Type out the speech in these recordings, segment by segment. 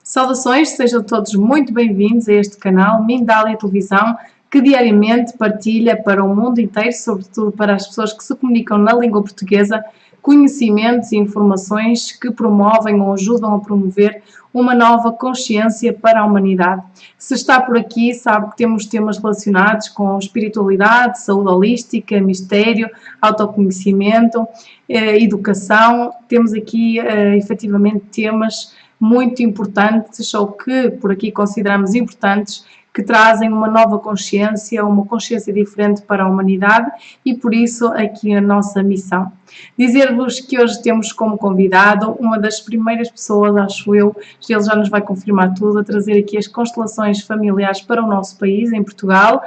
Saudações, sejam todos muito bem-vindos a este canal Mindália Televisão, que diariamente partilha para o mundo inteiro, sobretudo para as pessoas que se comunicam na língua portuguesa, conhecimentos e informações que promovem ou ajudam a promover uma nova consciência para a humanidade. Se está por aqui, sabe que temos temas relacionados com espiritualidade, saúde holística, mistério, autoconhecimento, educação. Temos aqui, efetivamente, temas muito importantes, ou que por aqui consideramos importantes, que trazem uma nova consciência, uma consciência diferente para a humanidade, e por isso aqui a nossa missão. Dizer-vos que hoje temos como convidado uma das primeiras pessoas, acho eu, ele já nos vai confirmar tudo, a trazer aqui as constelações familiares para o nosso país, em Portugal.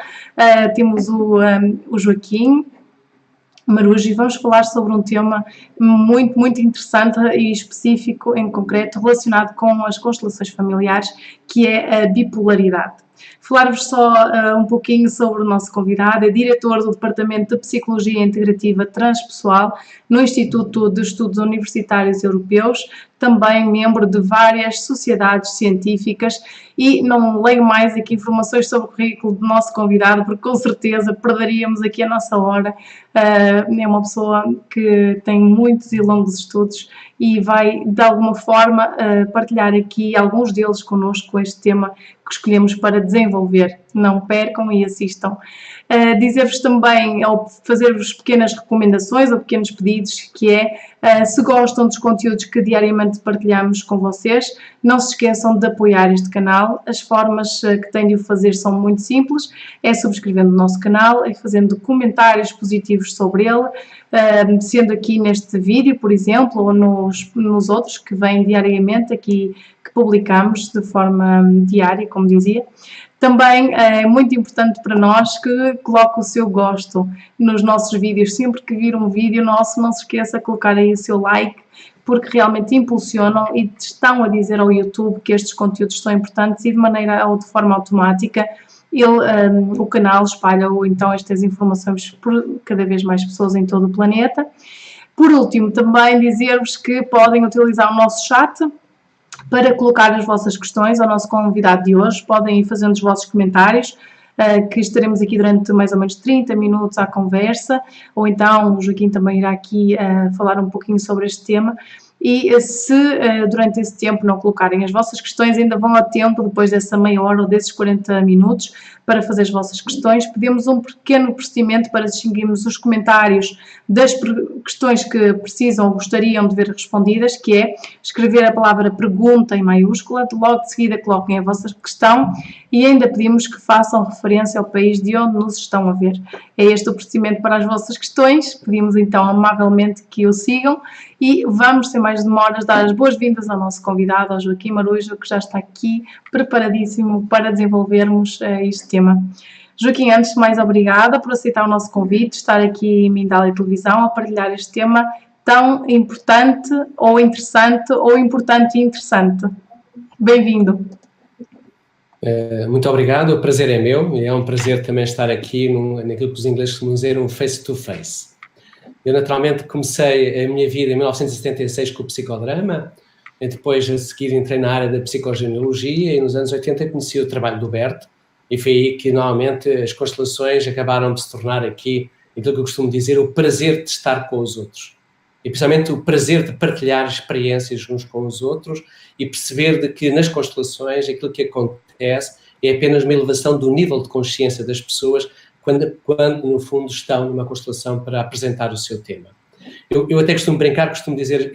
Temos o Joaquim Marujo, e vamos falar sobre um tema muito interessante e específico, em concreto, relacionado com as constelações familiares, que é a bipolaridade. Falar-vos só um pouquinho sobre o nosso convidado. É diretor do Departamento de Psicologia Integrativa Transpessoal no Instituto de Estudos Universitários Europeus, também membro de várias sociedades científicas, e não leio mais aqui informações sobre o currículo do nosso convidado, porque com certeza perderíamos aqui a nossa hora. É uma pessoa que tem muitos e longos estudos e vai, de alguma forma, partilhar aqui alguns deles connosco, este tema que escolhemos para desenvolver. Não percam e assistam. Dizer-vos também, ou fazer-vos pequenas recomendações ou pequenos pedidos, que é, se gostam dos conteúdos que diariamente partilhamos com vocês, não se esqueçam de apoiar este canal. As formas que têm de o fazer são muito simples, é subscrevendo o nosso canal e fazendo comentários positivos sobre ele, sendo aqui neste vídeo, por exemplo, ou nos outros que vêm diariamente aqui, que publicamos de forma diária, como dizia. Também é muito importante para nós que coloque o seu gosto nos nossos vídeos. Sempre que vir um vídeo nosso, não se esqueça de colocar aí o seu like, porque realmente impulsionam e estão a dizer ao YouTube que estes conteúdos são importantes, e de maneira ou de forma automática o canal espalha então estas informações por cada vez mais pessoas em todo o planeta. Por último, também dizer-vos que podem utilizar o nosso chat para colocar as vossas questões ao nosso convidado de hoje. Podem ir fazendo os vossos comentários, que estaremos aqui durante mais ou menos 30 minutos à conversa, ou então o Joaquim também irá aqui falar um pouquinho sobre este tema. E se durante esse tempo não colocarem as vossas questões, ainda vão a tempo, depois dessa meia hora ou desses 40 minutos, para fazer as vossas questões. Pedimos um pequeno procedimento para distinguirmos os comentários das questões que precisam ou gostariam de ver respondidas, que é escrever a palavra pergunta em maiúscula, logo de seguida coloquem a vossa questão, e ainda pedimos que façam referência ao país de onde nos estão a ver. É este o procedimento para as vossas questões. Pedimos então amavelmente que o sigam, e vamos, sem mais demoras, dar as boas-vindas ao nosso convidado, ao Joaquim Marujo, que já está aqui preparadíssimo para desenvolvermos este tema. Joaquim, antes de mais, obrigada por aceitar o nosso convite, estar aqui em Mindália Televisão a partilhar este tema tão importante ou interessante, ou importante e interessante. Bem-vindo. Muito obrigado, o prazer é meu, e é um prazer também estar aqui naquilo que os ingleses costumam dizer, um face-to-face. Eu naturalmente comecei a minha vida em 1976 com o psicodrama, e depois a seguir entrei na área da psicogenealogia, e nos anos 80 conheci o trabalho do Berto, e foi aí que normalmente as constelações acabaram de se tornar aqui, aquilo que eu costumo dizer, o prazer de estar com os outros. E principalmente o prazer de partilhar experiências uns com os outros e perceber de que nas constelações aquilo que acontece é apenas uma elevação do nível de consciência das pessoas quando no fundo estão numa constelação para apresentar o seu tema. Eu até costumo brincar, costumo dizer,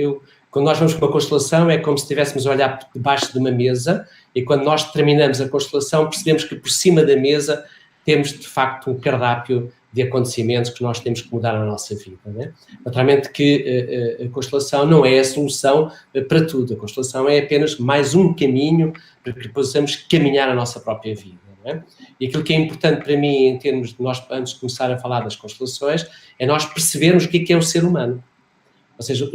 quando nós vamos para uma constelação é como se estivéssemos a olhar debaixo de uma mesa, e quando nós terminamos a constelação percebemos que por cima da mesa temos de facto um cardápio de acontecimentos que nós temos que mudar na nossa vida, não é? Naturalmente que a constelação não é a solução para tudo, a constelação é apenas mais um caminho para que possamos caminhar a nossa própria vida, não é? E aquilo que é importante para mim, em termos de nós, antes de começar a falar das constelações, é nós percebermos o que é o ser humano. Ou seja,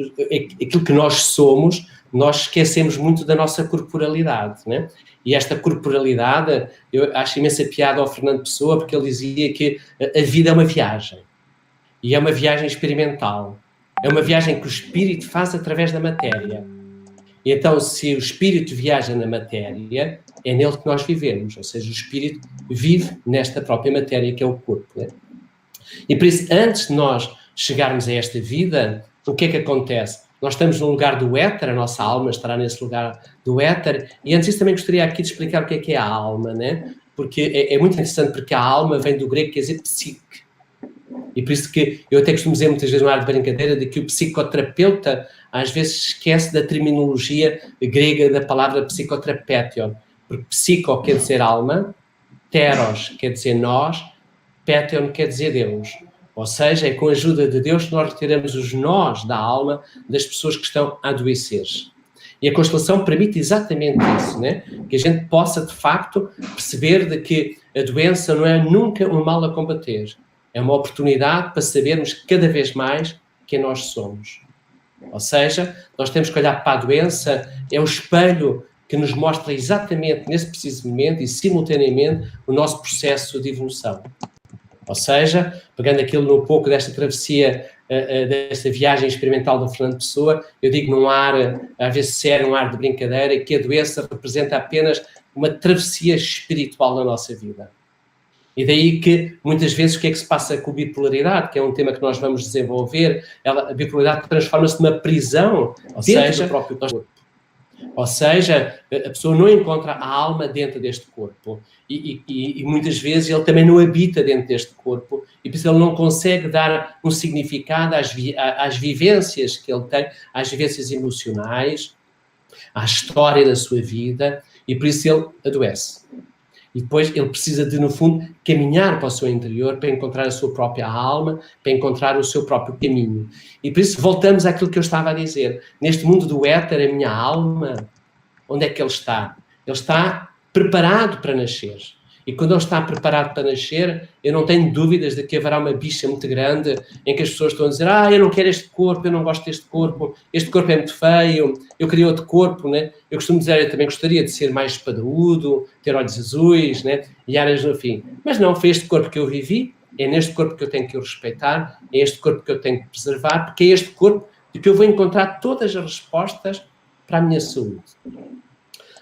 aquilo que nós somos, nós esquecemos muito da nossa corporalidade, né? E esta corporalidade, eu acho imensa piada ao Fernando Pessoa, porque ele dizia que a vida é uma viagem. E é uma viagem experimental. É uma viagem que o espírito faz através da matéria. E então, se o espírito viaja na matéria, é nele que nós vivemos. Ou seja, o espírito vive nesta própria matéria que é o corpo, né? E por isso, antes de nós chegarmos a esta vida, o que é que acontece? Nós estamos no lugar do éter, a nossa alma estará nesse lugar do éter, e antes disso também gostaria aqui de explicar o que é a alma, né? Porque é muito interessante, porque a alma vem do grego, quer dizer psique. E por isso que eu até costumo dizer muitas vezes no ar de brincadeira de que o psicoterapeuta às vezes esquece da terminologia grega da palavra psicoterapeution, porque psico quer dizer alma, teros quer dizer nós, Pétion quer dizer Deus. Ou seja, é com a ajuda de Deus que nós retiramos os nós da alma das pessoas que estão a adoecer. E a constelação permite exatamente isso, né? Que a gente possa, de facto, perceber de que a doença não é nunca um mal a combater. É uma oportunidade para sabermos cada vez mais quem nós somos. Ou seja, nós temos que olhar para a doença, é o espelho que nos mostra exatamente nesse preciso momento e simultaneamente o nosso processo de evolução. Ou seja, pegando aquilo um pouco desta travessia, desta viagem experimental do Fernando Pessoa, eu digo num ar, às vezes sério, um ar de brincadeira, que a doença representa apenas uma travessia espiritual na nossa vida. E daí que, muitas vezes, o que é que se passa com a bipolaridade, que é um tema que nós vamos desenvolver, a bipolaridade transforma-se numa prisão dentro do próprio corpo. Ou seja, a pessoa não encontra a alma dentro deste corpo e muitas vezes ele também não habita dentro deste corpo e por isso ele não consegue dar um significado às vivências que ele tem, às vivências emocionais, à história da sua vida e por isso ele adoece. E depois ele precisa de, no fundo, caminhar para o seu interior para encontrar a sua própria alma, para encontrar o seu próprio caminho. E por isso voltamos àquilo que eu estava a dizer. Neste mundo do éter, a minha alma, onde é que ele está? Ele está preparado para nascer. E quando ele está preparado para nascer, eu não tenho dúvidas de que haverá uma bicha muito grande em que as pessoas estão a dizer eu não quero este corpo, eu não gosto deste corpo é muito feio, eu queria outro corpo, né? Eu costumo dizer, eu também gostaria de ser mais espadaúdo, ter olhos azuis, né? E áreas no fim. Mas não, foi este corpo que eu vivi, é neste corpo que eu tenho que o respeitar, é este corpo que eu tenho que preservar, porque é este corpo de que eu vou encontrar todas as respostas para a minha saúde.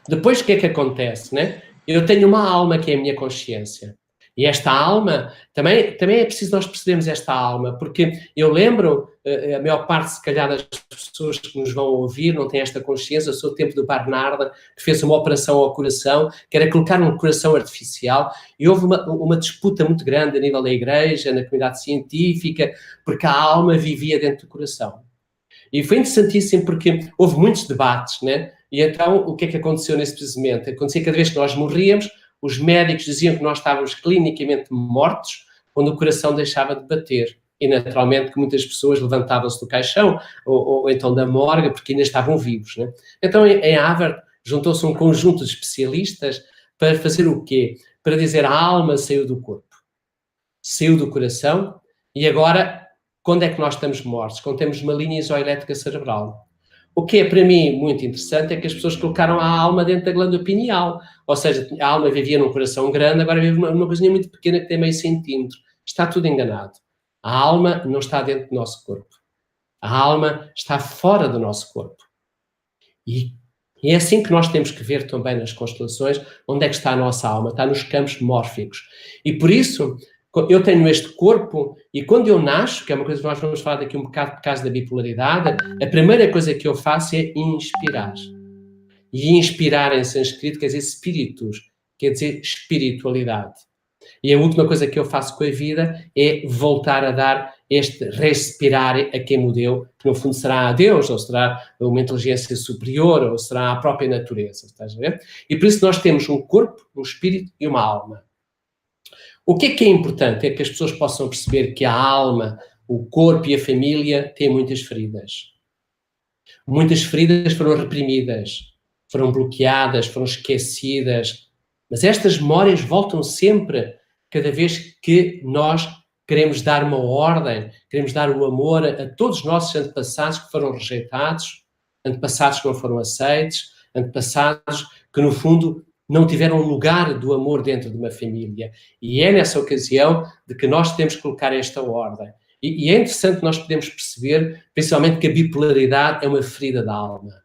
Depois, o que é que acontece, né? Eu tenho uma alma que é a minha consciência. E esta alma, também é preciso nós percebermos esta alma, porque eu lembro, a maior parte, se calhar, das pessoas que nos vão ouvir não tem esta consciência. Eu sou o tempo do Barnard, que fez uma operação ao coração, que era colocar um coração artificial, e houve uma disputa muito grande a nível da igreja, na comunidade científica, porque a alma vivia dentro do coração. E foi interessantíssimo porque houve muitos debates, né? E então, o que é que aconteceu nesse preciso momento? Acontecia cada vez que nós morríamos, os médicos diziam que nós estávamos clinicamente mortos quando o coração deixava de bater. E, naturalmente, que muitas pessoas levantavam-se do caixão ou então da morgue porque ainda estavam vivos, né? Então, em Harvard, juntou-se um conjunto de especialistas para fazer o quê? Para dizer a alma saiu do corpo, saiu do coração e agora, quando é que nós estamos mortos? Quando temos uma linha isoelétrica cerebral. O que é, para mim, muito interessante é que as pessoas colocaram a alma dentro da glândula pineal. Ou seja, a alma vivia num coração grande, agora vive numa coisinha muito pequena que tem meio centímetro. Está tudo enganado. A alma não está dentro do nosso corpo. A alma está fora do nosso corpo. E é assim que nós temos que ver também nas constelações onde é que está a nossa alma. Está nos campos mórficos. E por isso, eu tenho este corpo e quando eu nasço, que é uma coisa que nós vamos falar daqui um bocado por causa da bipolaridade, a primeira coisa que eu faço é inspirar. E inspirar em sânscrito quer dizer spiritus, quer dizer espiritualidade. E a última coisa que eu faço com a vida é voltar a dar este respirar a quem me deu, que no fundo será a Deus, ou será uma inteligência superior, ou será a própria natureza. Estás a ver? E por isso nós temos um corpo, um espírito e uma alma. O que é importante? É que as pessoas possam perceber que a alma, o corpo e a família têm muitas feridas. Muitas feridas foram reprimidas, foram bloqueadas, foram esquecidas. Mas estas memórias voltam sempre, cada vez que nós queremos dar uma ordem, queremos dar o amor a todos os nossos antepassados que foram rejeitados, antepassados que não foram aceitos, antepassados que, no fundo, não tiveram lugar do amor dentro de uma família. E é nessa ocasião de que nós temos que colocar esta ordem. E é interessante nós podemos perceber, principalmente, que a bipolaridade é uma ferida da alma.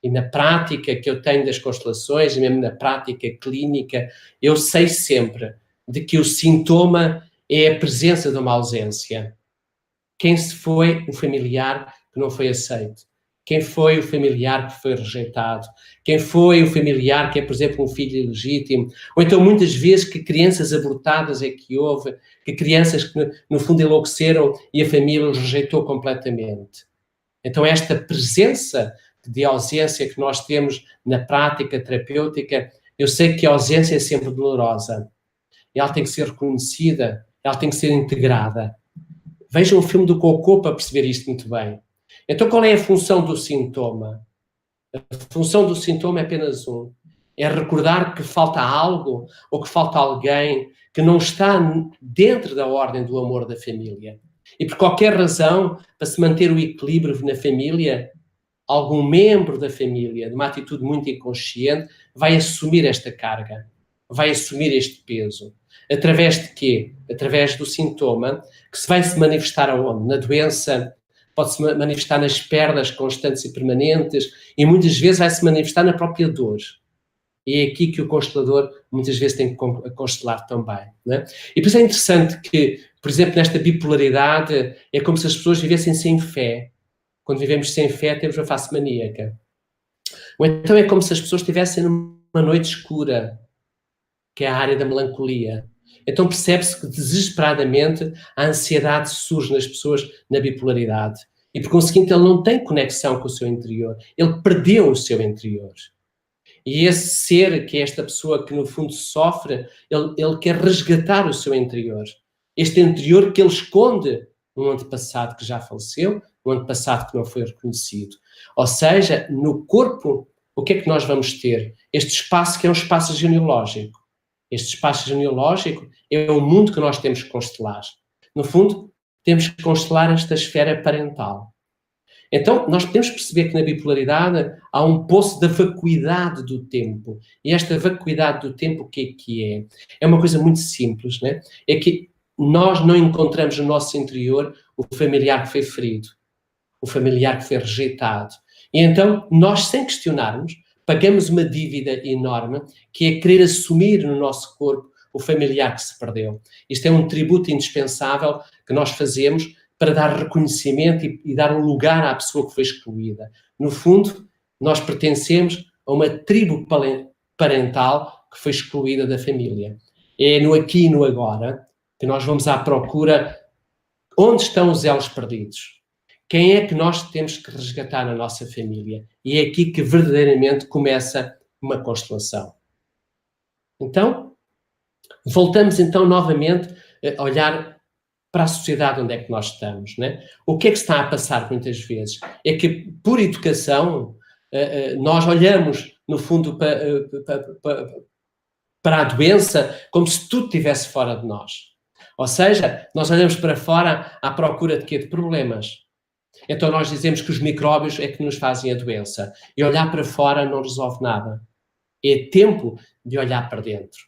E na prática que eu tenho das constelações, e mesmo na prática clínica, eu sei sempre de que o sintoma é a presença de uma ausência. Quem se foi o familiar que não foi aceito? Quem foi o familiar que foi rejeitado? Quem foi o familiar que é, por exemplo, um filho ilegítimo? Ou então, muitas vezes, que crianças abortadas é que houve, que crianças que, no fundo, enlouqueceram e a família os rejeitou completamente. Então, esta presença de ausência que nós temos na prática terapêutica, eu sei que a ausência é sempre dolorosa. Ela tem que ser reconhecida, ela tem que ser integrada. Vejam o filme do Cocô para perceber isto muito bem. Então, qual é a função do sintoma? A função do sintoma é apenas um. É recordar que falta algo ou que falta alguém que não está dentro da ordem do amor da família. E por qualquer razão, para se manter o equilíbrio na família, algum membro da família, de uma atitude muito inconsciente, vai assumir esta carga, vai assumir este peso. Através de quê? Através do sintoma, que se vai se manifestar aonde? Na doença, pode-se manifestar nas perdas constantes e permanentes, e muitas vezes vai se manifestar na própria dor. E é aqui que o constelador muitas vezes tem que constelar também. Né? E por isso é interessante que, por exemplo, nesta bipolaridade, é como se as pessoas vivessem sem fé. Quando vivemos sem fé, temos uma face maníaca. Ou então é como se as pessoas estivessem numa noite escura, que é a área da melancolia. Então percebe-se que desesperadamente a ansiedade surge nas pessoas na bipolaridade. E por conseguinte ele não tem conexão com o seu interior. Ele perdeu o seu interior. E esse ser, que é esta pessoa que no fundo sofre, ele quer resgatar o seu interior. Este interior que ele esconde num antepassado que já faleceu, num antepassado que não foi reconhecido. Ou seja, no corpo, o que é que nós vamos ter? Este espaço que é um espaço genealógico. Este espaço genealógico é o mundo que nós temos que constelar. No fundo, temos que constelar esta esfera parental. Então, nós podemos perceber que na bipolaridade há um poço da vacuidade do tempo. E esta vacuidade do tempo, o que é que é? É uma coisa muito simples, né? É que nós não encontramos no nosso interior o familiar que foi ferido, o familiar que foi rejeitado. E então, nós, sem questionarmos, pagamos uma dívida enorme, que é querer assumir no nosso corpo o familiar que se perdeu. Isto é um tributo indispensável que nós fazemos para dar reconhecimento e dar um lugar à pessoa que foi excluída. No fundo, nós pertencemos a uma tribo parental que foi excluída da família. É no aqui e no agora que nós vamos à procura onde estão os elos perdidos. Quem é que nós temos que resgatar na nossa família? E é aqui que verdadeiramente começa uma constelação. Então, voltamos então novamente a olhar para a sociedade onde é que nós estamos. Né? O que é que está a passar muitas vezes? É que, por educação, nós olhamos, no fundo, para a doença como se tudo estivesse fora de nós. Ou seja, nós olhamos para fora à procura de quê? De problemas. Então nós dizemos que os micróbios é que nos fazem a doença. E olhar para fora não resolve nada. É tempo de olhar para dentro.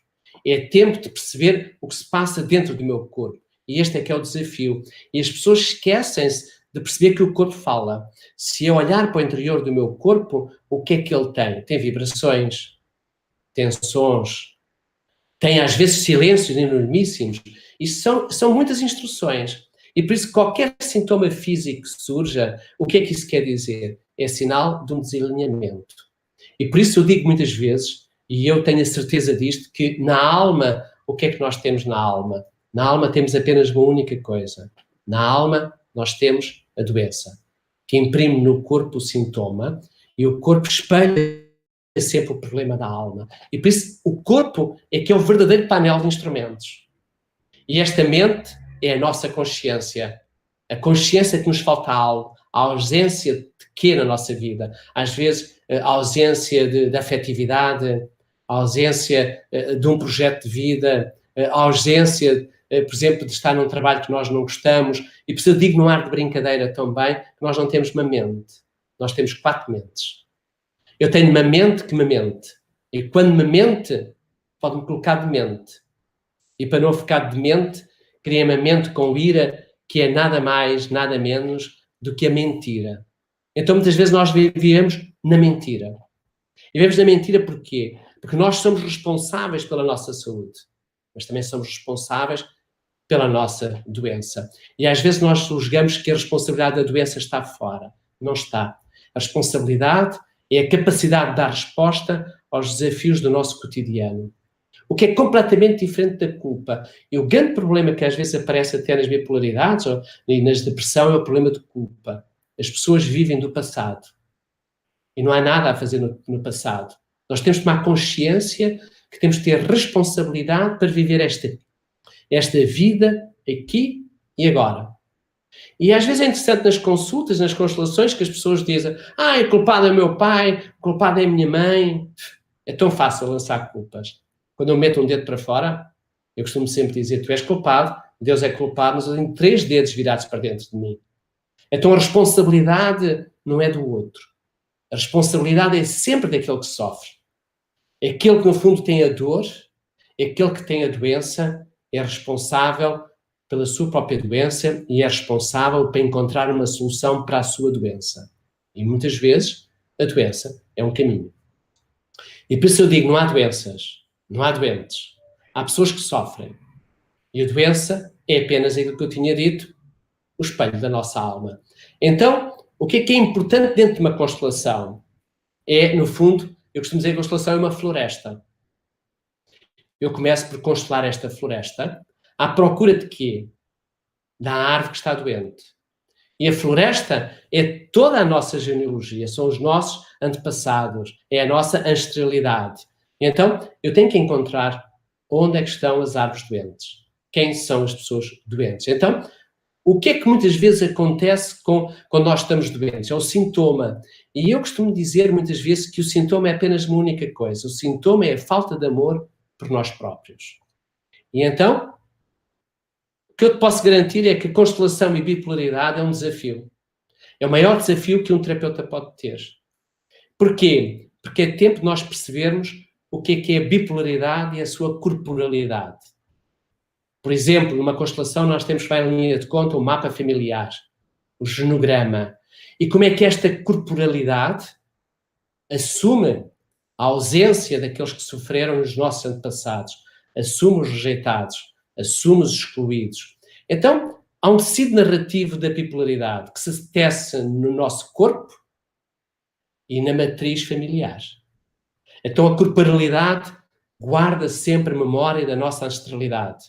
É tempo de perceber o que se passa dentro do meu corpo. E este é que é o desafio. E as pessoas esquecem-se de perceber que o corpo fala. Se eu olhar para o interior do meu corpo, o que é que ele tem? Tem vibrações, tem sons, tem às vezes silêncios enormíssimos. Isso são muitas instruções. E por isso qualquer sintoma físico que surja, o que é que isso quer dizer? É sinal de um desalinhamento. E por isso eu digo muitas vezes, e eu tenho a certeza disto, que na alma, o que é que nós temos na alma? Na alma temos apenas uma única coisa. Na alma nós temos a doença, que imprime no corpo o sintoma, e o corpo espelha sempre o problema da alma. E por isso o corpo é que é o verdadeiro painel de instrumentos. E esta mente é a nossa consciência. A consciência que nos falta algo, a ausência de quê na nossa vida? Às vezes, a ausência de afetividade, a ausência de um projeto de vida, a ausência, por exemplo, de estar num trabalho que nós não gostamos. E por isso eu digo num ar de brincadeira também que nós não temos uma mente. Nós temos 4 mentes. Eu tenho uma mente que me mente. E quando me mente, pode-me colocar demente. E para não ficar demente, criei uma mente com ira que é nada mais, nada menos do que a mentira. Então, muitas vezes nós vivemos na mentira. E vivemos na mentira porquê? Porque nós somos responsáveis pela nossa saúde, mas também somos responsáveis pela nossa doença. E às vezes nós julgamos que a responsabilidade da doença está fora. Não está. A responsabilidade é a capacidade de dar resposta aos desafios do nosso cotidiano. O que é completamente diferente da culpa. E o grande problema que às vezes aparece até nas bipolaridades e nas depressão é o problema de culpa. As pessoas vivem do passado. E não há nada a fazer no passado. Nós temos de tomar consciência que temos de ter responsabilidade para viver esta vida aqui e agora. E às vezes é interessante nas consultas, nas constelações, que as pessoas dizem: o culpado é o meu pai, o culpado é a minha mãe. É tão fácil lançar culpas. Quando eu meto um dedo para fora, eu costumo sempre dizer: tu és culpado, Deus é culpado, mas eu tenho 3 dedos virados para dentro de mim. Então a responsabilidade não é do outro. A responsabilidade é sempre daquele que sofre. É aquele que no fundo tem a dor, é aquele que tem a doença, é responsável pela sua própria doença e é responsável para encontrar uma solução para a sua doença. E muitas vezes a doença é um caminho. E por isso eu digo, não há doenças, não há doentes. Há pessoas que sofrem. E a doença é apenas aquilo que eu tinha dito, o espelho da nossa alma. Então, o que é importante dentro de uma constelação? É, no fundo, eu costumo dizer que a constelação é uma floresta. Eu começo por constelar esta floresta à procura de quê? Da árvore que está doente. E a floresta é toda a nossa genealogia, são os nossos antepassados, é a nossa ancestralidade. Então, eu tenho que encontrar onde é que estão as árvores doentes. Quem são as pessoas doentes. Então, o que é que muitas vezes acontece quando nós estamos doentes? É o sintoma. E eu costumo dizer muitas vezes que o sintoma é apenas uma única coisa. O sintoma é a falta de amor por nós próprios. E então, o que eu te posso garantir é que a constelação e bipolaridade é um desafio. É o maior desafio que um terapeuta pode ter. Porquê? Porque é tempo de nós percebermos o que é a bipolaridade e a sua corporalidade. Por exemplo, numa constelação nós temos para a linha de conta o mapa familiar, o genograma. E como é que esta corporalidade assume a ausência daqueles que sofreram nos nossos antepassados, assume os rejeitados, assume os excluídos. Então, há um tecido narrativo da bipolaridade que se tece no nosso corpo e na matriz familiar. Então, a corporalidade guarda sempre a memória da nossa ancestralidade.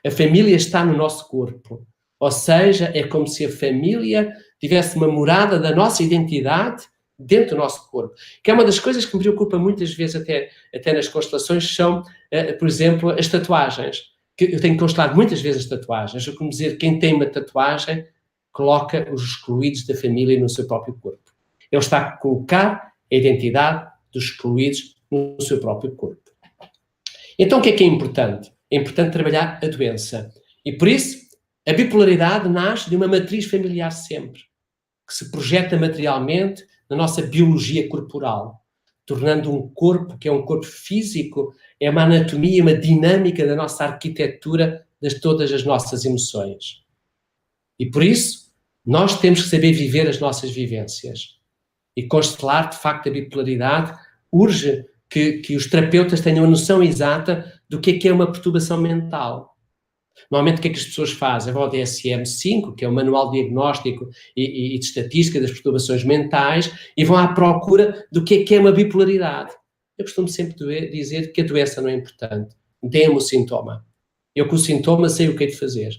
A família está no nosso corpo. Ou seja, é como se a família tivesse uma morada da nossa identidade dentro do nosso corpo. Que é uma das coisas que me preocupa muitas vezes até nas constelações, são, por exemplo, as tatuagens. Eu tenho constelado muitas vezes as tatuagens. Eu costumo dizer que quem tem uma tatuagem coloca os excluídos da família no seu próprio corpo. Ele está a colocar a identidade dos excluídos no seu próprio corpo. Então, o que é importante? É importante trabalhar a doença. E por isso, a bipolaridade nasce de uma matriz familiar sempre, que se projeta materialmente na nossa biologia corporal, tornando um corpo que é um corpo físico, é uma anatomia, uma dinâmica da nossa arquitetura, de todas as nossas emoções. E por isso, nós temos que saber viver as nossas vivências. E constelar, de facto, a bipolaridade urge que os terapeutas tenham a noção exata do que é uma perturbação mental. Normalmente o que é que as pessoas fazem? Vão ao DSM-5, que é o Manual de Diagnóstico e de Estatística das Perturbações Mentais, e vão à procura do que é uma bipolaridade. Eu costumo sempre dizer que a doença não é importante. Dê-me o sintoma. Eu com o sintoma sei o que é de fazer,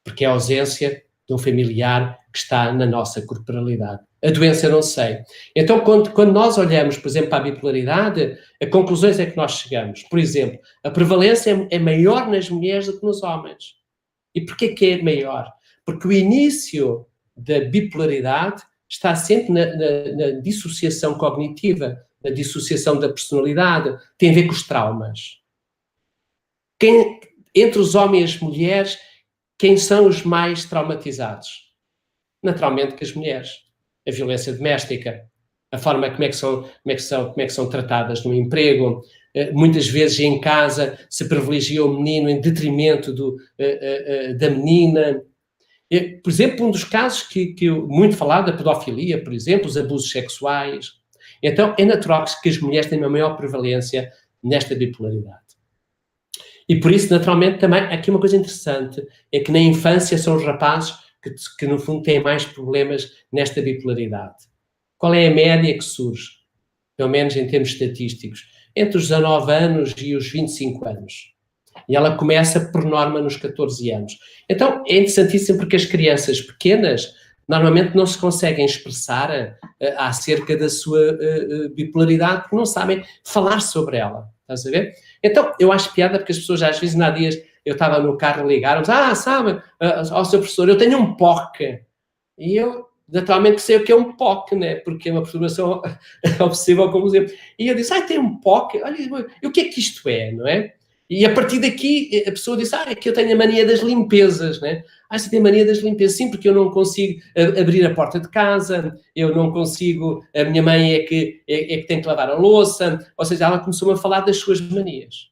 porque é a ausência de um familiar que está na nossa corporalidade. A doença eu não sei. Então, quando nós olhamos, por exemplo, para a bipolaridade, a conclusões é que nós chegamos. Por exemplo, a prevalência é maior nas mulheres do que nos homens. E porquê que é maior? Porque o início da bipolaridade está sempre na dissociação cognitiva, na dissociação da personalidade, tem a ver com os traumas. Entre os homens e as mulheres, quem são os mais traumatizados? Naturalmente que as mulheres. A violência doméstica, a forma como é que são tratadas no emprego, muitas vezes em casa se privilegia o menino em detrimento da menina. Por exemplo, um dos casos que muito falado, a pedofilia, por exemplo, os abusos sexuais. Então, é natural que as mulheres tenham uma maior prevalência nesta bipolaridade. E por isso, naturalmente, também, aqui uma coisa interessante, é que na infância são os rapazes que no fundo, têm mais problemas nesta bipolaridade. Qual é a média que surge? Pelo menos em termos estatísticos. Entre os 19 anos e os 25 anos. E ela começa, por norma, nos 14 anos. Então, é interessantíssimo porque as crianças pequenas normalmente não se conseguem expressar acerca da sua bipolaridade porque não sabem falar sobre ela. Estás a ver? Então, eu acho piada porque as pessoas, às vezes, há dias, eu estava no carro, ligaram-me, sabe, ao seu professor, eu tenho um POC. E eu, naturalmente, sei o que é um POC, né? Porque é uma perturbação obsessiva compulsiva. E eu disse, tem um POC? Olha, e o que é que isto é, não é? E a partir daqui, a pessoa disse, é que eu tenho a mania das limpezas, né? Você tem mania das limpezas? Sim, porque eu não consigo abrir a porta de casa, eu não consigo, a minha mãe é que tem que lavar a louça, ou seja, ela começou a falar das suas manias.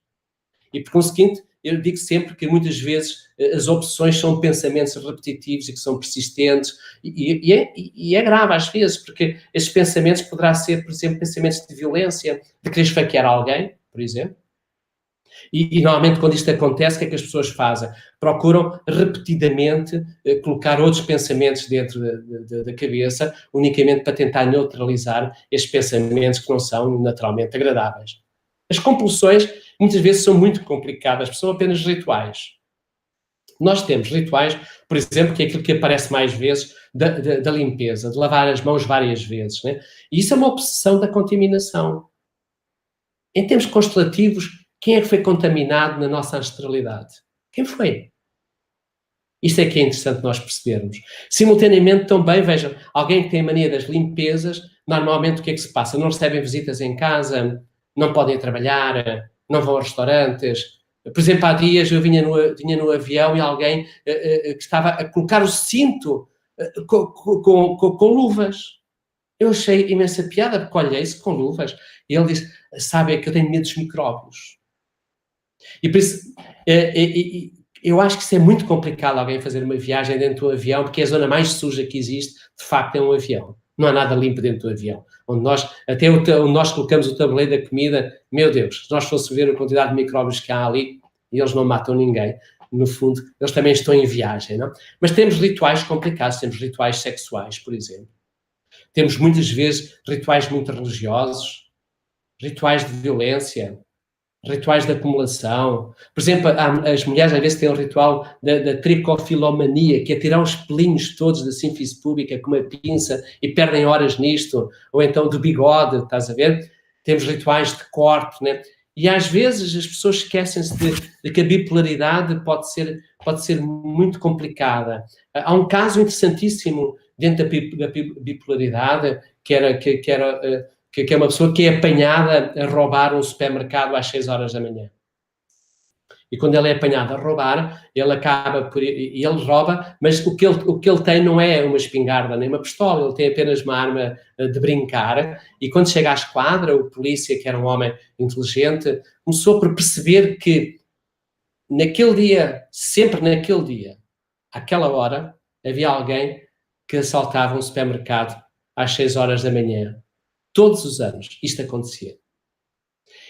E, por conseguinte, eu digo sempre que muitas vezes as opções são pensamentos repetitivos e que são persistentes, e é grave às vezes, porque esses pensamentos poderão ser, por exemplo, pensamentos de violência, de querer esfaquear alguém, por exemplo. E normalmente quando isto acontece, o que é que as pessoas fazem? Procuram repetidamente colocar outros pensamentos dentro da cabeça, unicamente para tentar neutralizar estes pensamentos que não são naturalmente agradáveis. As compulsões muitas vezes são muito complicadas, são apenas rituais. Nós temos rituais, por exemplo, que é aquilo que aparece mais vezes, da limpeza, de lavar as mãos várias vezes, né? E isso é uma obsessão da contaminação. Em termos constelativos, quem é que foi contaminado na nossa ancestralidade? Quem foi? Isto é que é interessante nós percebermos. Simultaneamente, também, vejam, alguém que tem a mania das limpezas, normalmente o que é que se passa? Não recebem visitas em casa, não podem trabalhar, não vão a restaurantes. Por exemplo, há dias eu vinha no avião e alguém que estava a colocar o cinto com luvas. Eu achei imensa piada, porque olhei-se com luvas. E ele disse, sabe, é que eu tenho medo dos micróbios. E por isso, eu acho que isso é muito complicado alguém fazer uma viagem dentro de um avião, porque é a zona mais suja que existe, de facto, é um avião. Não há nada limpo dentro do avião. Onde nós colocamos o tabuleiro da comida, meu Deus, se nós fôssemos ver a quantidade de micróbios que há ali, e eles não matam ninguém, no fundo, eles também estão em viagem, não? Mas temos rituais complicados, temos rituais sexuais, por exemplo. Temos muitas vezes rituais muito religiosos, rituais de violência, rituais de acumulação. Por exemplo, as mulheres às vezes têm o ritual da tricofilomania, que é tirar os pelinhos todos da síntese pública com uma pinça e perdem horas nisto, ou então do bigode, estás a ver? Temos rituais de corte, né? E às vezes as pessoas esquecem-se de que a bipolaridade pode ser muito complicada. Há um caso interessantíssimo dentro da bipolaridade, que é uma pessoa que é apanhada a roubar um supermercado às 6 horas da manhã. E quando ele é apanhado a roubar, ele rouba, mas o que ele tem não é uma espingarda nem uma pistola, ele tem apenas uma arma de brincar. E quando chega à esquadra, o polícia, que era um homem inteligente, começou por perceber que naquele dia, sempre naquele dia, àquela hora, havia alguém que assaltava um supermercado às 6 horas da manhã. Todos os anos isto acontecia.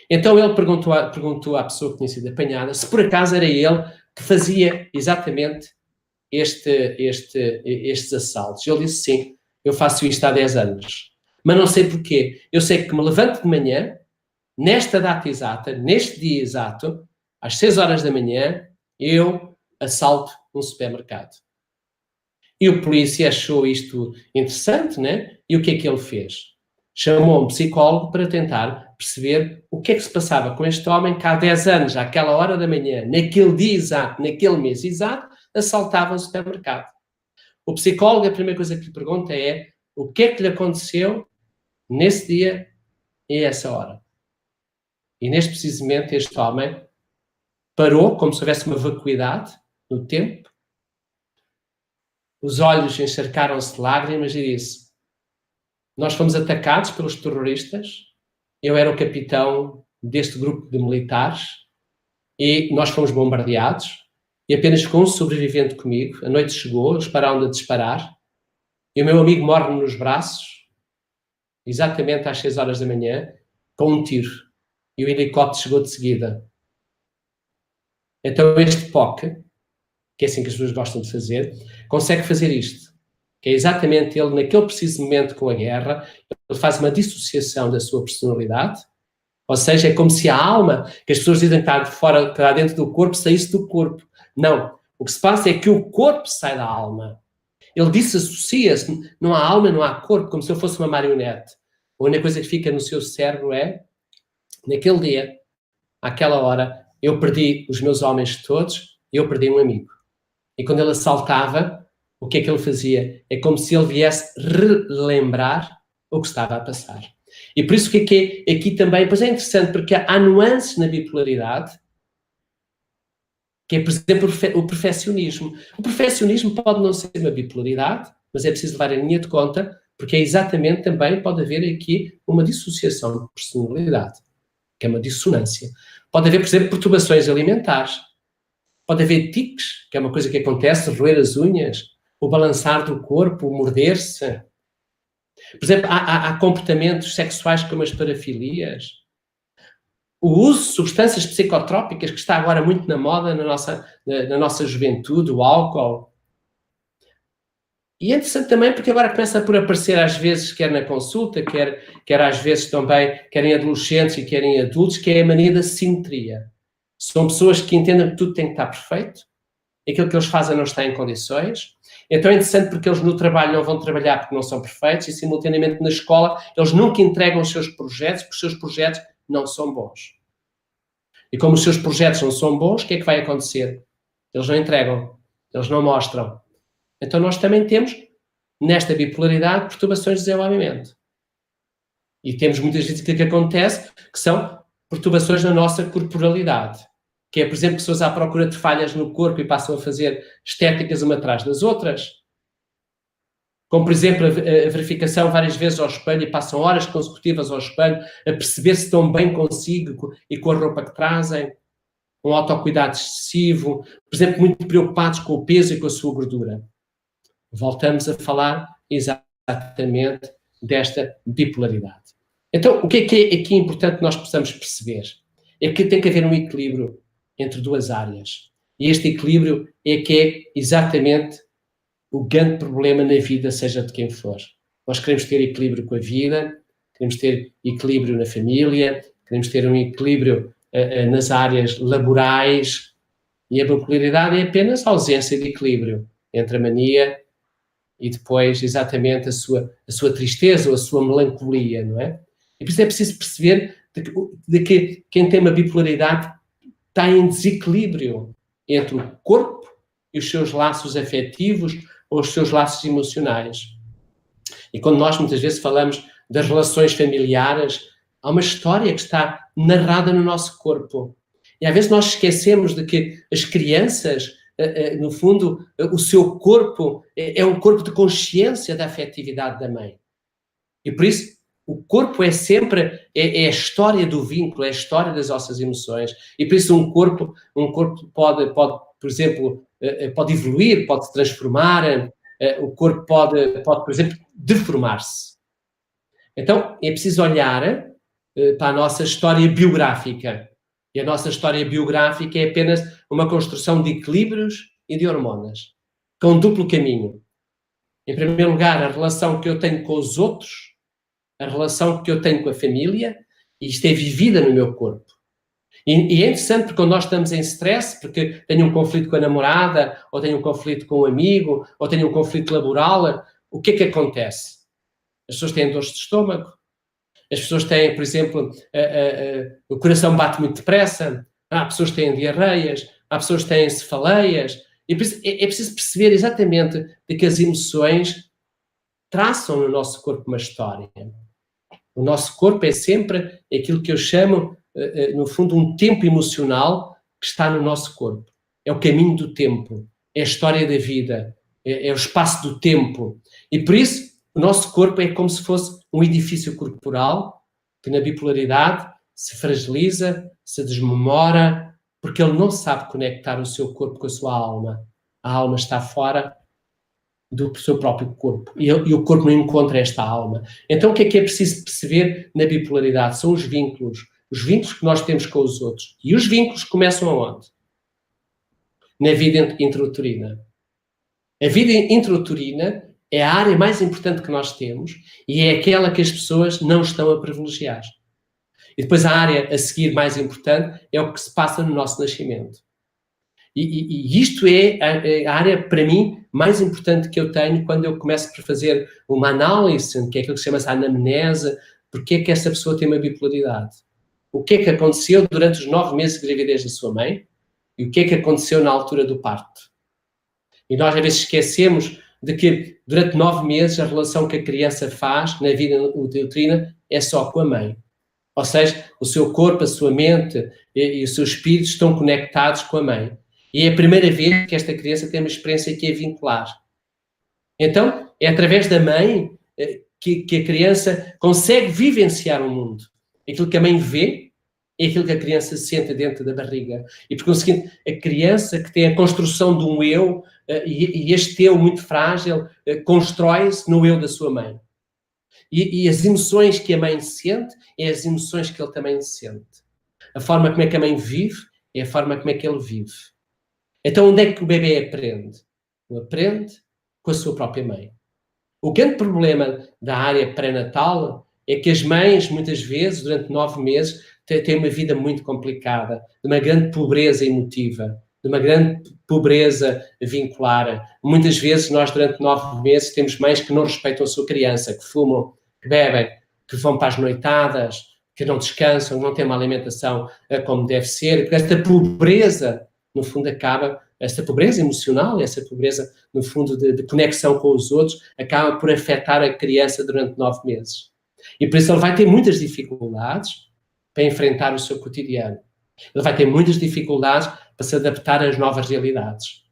Então ele perguntou à pessoa que tinha sido apanhada se por acaso era ele que fazia exatamente estes assaltos. Ele disse, sim, eu faço isto há 10 anos. Mas não sei porquê. Eu sei que me levanto de manhã, nesta data exata, neste dia exato, às 6 horas da manhã, eu assalto um supermercado. E o polícia achou isto interessante, né? E o que é que ele fez? Chamou um psicólogo para tentar perceber o que é que se passava com este homem que há 10 anos, àquela hora da manhã, naquele dia exato, naquele mês exato, assaltava um supermercado. O psicólogo, a primeira coisa que lhe pergunta é o que é que lhe aconteceu nesse dia e essa hora. E neste precisamente este homem parou, como se houvesse uma vacuidade no tempo, os olhos encharcaram-se de lágrimas e disse, nós fomos atacados pelos terroristas, eu era o capitão deste grupo de militares e nós fomos bombardeados e apenas ficou um sobrevivente comigo. A noite chegou, eles pararam de disparar, e o meu amigo morre nos braços, exatamente às 6 horas da manhã, com um tiro. E o helicóptero chegou de seguida. Então este POC, que é assim que as pessoas gostam de fazer, consegue fazer isto. Que é exatamente ele, naquele preciso momento com a guerra, ele faz uma dissociação da sua personalidade, ou seja, é como se a alma, que as pessoas dizem que está de fora, que está dentro do corpo, saísse do corpo. Não. O que se passa é que o corpo sai da alma. Ele dissassocia-se. Não há alma, não há corpo, como se eu fosse uma marionete. A única coisa que fica no seu cérebro é, naquele dia, àquela hora, eu perdi os meus homens todos, eu perdi um amigo. E quando ele assaltava, o que é que ele fazia? É como se ele viesse relembrar o que estava a passar. E por isso que aqui também, pois é interessante, porque há nuances na bipolaridade, que é, por exemplo, o perfeccionismo. O perfeccionismo pode não ser uma bipolaridade, mas é preciso levar em linha de conta, porque é exatamente também, pode haver aqui uma dissociação de personalidade, que é uma dissonância. Pode haver, por exemplo, perturbações alimentares. Pode haver tiques, que é uma coisa que acontece, roer as unhas, o balançar do corpo, o morder-se. Por exemplo, há comportamentos sexuais como as parafilias. O uso de substâncias psicotrópicas, que está agora muito na moda na nossa juventude, o álcool. E é interessante também porque agora começa por aparecer às vezes, quer na consulta, quer às vezes também, quer em adolescentes e quer em adultos, que é a mania da simetria. São pessoas que entendem que tudo tem que estar perfeito, aquilo que eles fazem não está em condições. Então é interessante porque eles no trabalho não vão trabalhar porque não são perfeitos e simultaneamente na escola eles nunca entregam os seus projetos porque os seus projetos não são bons. E como os seus projetos não são bons, o que é que vai acontecer? Eles não entregam, eles não mostram. Então nós também temos, nesta bipolaridade, perturbações de desenvolvimento. E temos muitas vezes o que acontece, que são perturbações na nossa corporalidade. Que é, por exemplo, pessoas à procura de falhas no corpo e passam a fazer estéticas uma atrás das outras. Como, por exemplo, a verificação várias vezes ao espelho e passam horas consecutivas ao espelho a perceber se estão bem consigo e com a roupa que trazem. Um autocuidado excessivo. Por exemplo, muito preocupados com o peso e com a sua gordura. Voltamos a falar exatamente desta bipolaridade. Então, o que é aqui importante nós possamos perceber? É que tem que haver um equilíbrio entre duas áreas. E este equilíbrio é que é exatamente o grande problema na vida, seja de quem for. Nós queremos ter equilíbrio com a vida, queremos ter equilíbrio na família, queremos ter um equilíbrio nas áreas laborais, e a bipolaridade é apenas a ausência de equilíbrio entre a mania e depois exatamente a sua tristeza ou a sua melancolia, não é? E por isso é preciso perceber de que quem tem uma bipolaridade está em desequilíbrio entre o corpo e os seus laços afetivos ou os seus laços emocionais. E quando nós muitas vezes falamos das relações familiares, há uma história que está narrada no nosso corpo. E às vezes nós esquecemos de que as crianças, no fundo, o seu corpo é um corpo de consciência da afetividade da mãe. E por isso, o corpo é sempre a história do vínculo, é a história das nossas emoções. E por isso um corpo pode, por exemplo, pode evoluir, pode se transformar, o corpo pode, por exemplo, deformar-se. Então, é preciso olhar para a nossa história biográfica. E a nossa história biográfica é apenas uma construção de equilíbrios e de hormonas, com um duplo caminho. Em primeiro lugar, a relação que eu tenho com os outros, a relação que eu tenho com a família, e isto é vivida no meu corpo. E é interessante porque quando nós estamos em stress, porque tenho um conflito com a namorada, ou tenho um conflito com um amigo, ou tenho um conflito laboral, o que é que acontece? As pessoas têm dores de estômago, as pessoas têm, por exemplo, o coração bate muito depressa, há pessoas que têm diarreias, há pessoas que têm cefaleias, e é preciso perceber exatamente de que as emoções traçam no nosso corpo uma história. O nosso corpo é sempre aquilo que eu chamo, no fundo, um tempo emocional que está no nosso corpo. É o caminho do tempo, é a história da vida, é o espaço do tempo. E por isso, o nosso corpo é como se fosse um edifício corporal que na bipolaridade se fragiliza, se desmemora, Porque ele não sabe conectar o seu corpo com a sua alma. A alma está fora do seu próprio corpo. E o corpo não encontra esta alma. Então o que é preciso perceber na bipolaridade? São os vínculos. Os vínculos que nós temos com os outros. E os vínculos começam aonde? Na vida intrauterina. A vida intrauterina é a área mais importante que nós temos e é aquela que as pessoas não estão a privilegiar. E depois a área a seguir mais importante é o que se passa no nosso nascimento. E isto é a área, para mim, mais importante que eu tenho quando eu começo por fazer uma análise, que é aquilo que chama-se anamnese, porque é que essa pessoa tem uma bipolaridade. O que é que aconteceu durante os 9 meses de gravidez da sua mãe e o que é que aconteceu na altura do parto. E nós, às vezes, esquecemos de que durante 9 meses a relação que a criança faz na vida uterina é só com a mãe. Ou seja, o seu corpo, a sua mente e o seu espírito estão conectados com a mãe. E é a primeira vez que esta criança tem uma experiência que é vincular. Então, é através da mãe que a criança consegue vivenciar o mundo. Aquilo que a mãe vê é aquilo que a criança sente dentro da barriga. E, por conseguinte, a criança que tem a construção de um eu, e este eu muito frágil, constrói-se no eu da sua mãe. E as emoções que a mãe sente é as emoções que ele também sente. A forma como é que a mãe vive é a forma como é que ele vive. Então, onde é que o bebê aprende? Ele aprende com a sua própria mãe. O grande problema da área pré-natal é que as mães, muitas vezes, durante 9 meses, têm uma vida muito complicada, de uma grande pobreza emotiva, de uma grande pobreza vincular. Muitas vezes, nós, durante 9 meses, temos mães que não respeitam a sua criança, que fumam, que bebem, que vão para as noitadas, que não descansam, não têm uma alimentação como deve ser, porque esta pobreza, no fundo, esta pobreza emocional, essa pobreza, no fundo, de conexão com os outros, acaba por afetar a criança durante 9 meses. E por isso ele vai ter muitas dificuldades para enfrentar o seu cotidiano. Ele vai ter muitas dificuldades para se adaptar às novas realidades.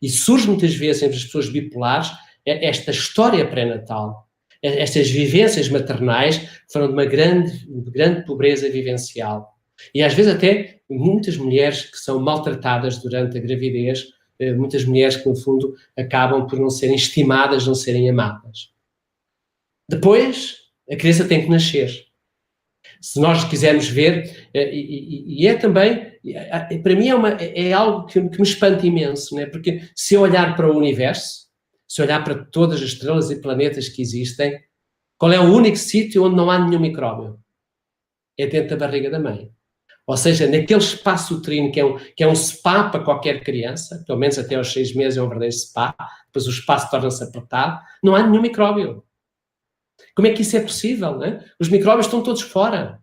E surge muitas vezes entre as pessoas bipolares esta história pré-natal, estas vivências maternais foram de uma grande pobreza vivencial. E às vezes até muitas mulheres que são maltratadas durante a gravidez, muitas mulheres que no fundo acabam por não serem estimadas, não serem amadas. Depois, a criança tem que nascer. Se nós quisermos ver, e é também, para mim é algo que me espanta imenso, né? Porque se eu olhar para o universo, se eu olhar para todas as estrelas e planetas que existem, qual é o único sítio onde não há nenhum micróbio? É dentro da barriga da mãe. Ou seja, naquele espaço uterino que é um spa para qualquer criança, pelo menos até aos 6 meses é um verdadeiro spa, depois o espaço torna-se apertado, não há nenhum micróbio. Como é que isso é possível, né? Os micróbios estão todos fora.